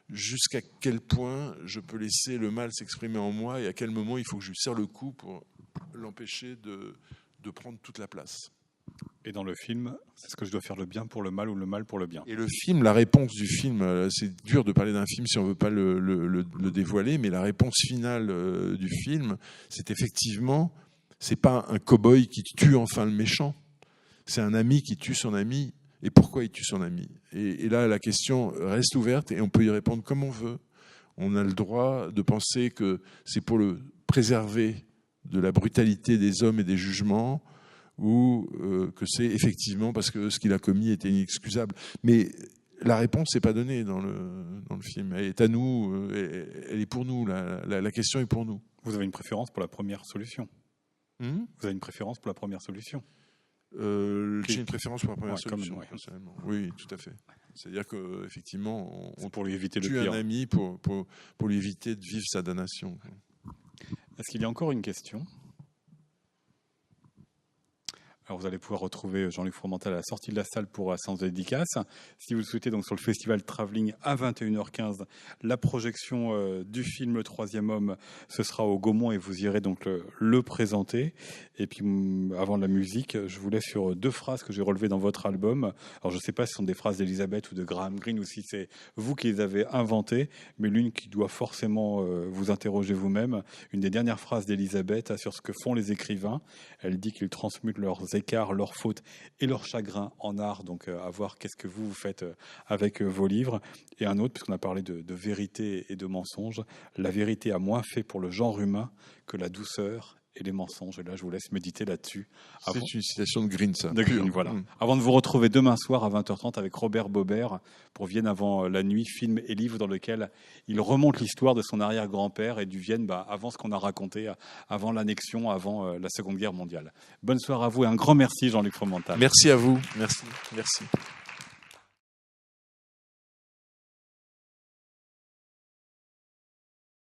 jusqu'à quel point je peux laisser le mal s'exprimer en moi, et à quel moment il faut que je lui serre le cou pour l'empêcher de prendre toute la place. Et dans le film, c'est ce que je dois faire le bien pour le mal ou le mal pour le bien. Et le film, la réponse du film, c'est dur de parler d'un film si on ne veut pas le dévoiler, mais la réponse finale du film, c'est effectivement, c'est pas un cow-boy qui tue enfin le méchant, c'est un ami qui tue son ami. Et pourquoi il tue son ami ? Et là, la question reste ouverte et on peut y répondre comme on veut. On a le droit de penser que c'est pour le préserver de la brutalité des hommes et des jugements, ou que c'est effectivement parce que ce qu'il a commis était inexcusable. Mais la réponse n'est pas donnée dans le film. Elle est à nous, elle est pour nous, la question est pour nous. Vous avez une préférence pour la première solution ? Vous avez une préférence pour la première solution ? J'ai une préférence pour la première solution, même, ouais. personnellement. Oui, tout à fait. C'est-à-dire qu'effectivement, on pour lui éviter tue le pire. un ami pour lui éviter de vivre sa damnation. Est-ce qu'il y a encore une question ? Alors vous allez pouvoir retrouver Jean-Luc Fromental à la sortie de la salle pour la séance de dédicace. Si vous le souhaitez, donc sur le festival Travelling à 21h15, la projection du film Le Troisième Homme, ce sera au Gaumont et vous irez donc le présenter. Et puis avant la musique, je vous laisse sur 2 phrases que j'ai relevées dans votre album. Alors je ne sais pas si ce sont des phrases d'Elisabeth ou de Graham Greene ou si c'est vous qui les avez inventées, mais l'une qui doit forcément vous interroger vous-même. Une des dernières phrases d'Elisabeth sur ce que font les écrivains. Elle dit qu'ils transmutent leurs écarts, leurs fautes et leurs chagrins en art. Donc à voir qu'est-ce que vous faites avec vos livres. Et un autre, puisqu'on a parlé de vérité et de mensonge, la vérité a moins fait pour le genre humain que la douceur et les mensonges. Et là, je vous laisse méditer là-dessus. C'est une citation de Greene, ça. De Greene, voilà. Avant de vous retrouver demain soir à 20h30 avec Robert Bobert pour Vienne avant la nuit, film et livre dans lequel il remonte l'histoire de son arrière-grand-père et du Vienne avant ce qu'on a raconté, avant l'annexion, avant la Seconde Guerre mondiale. Bonne soirée à vous et un grand merci Jean-Luc Fromental. Merci à vous. Merci.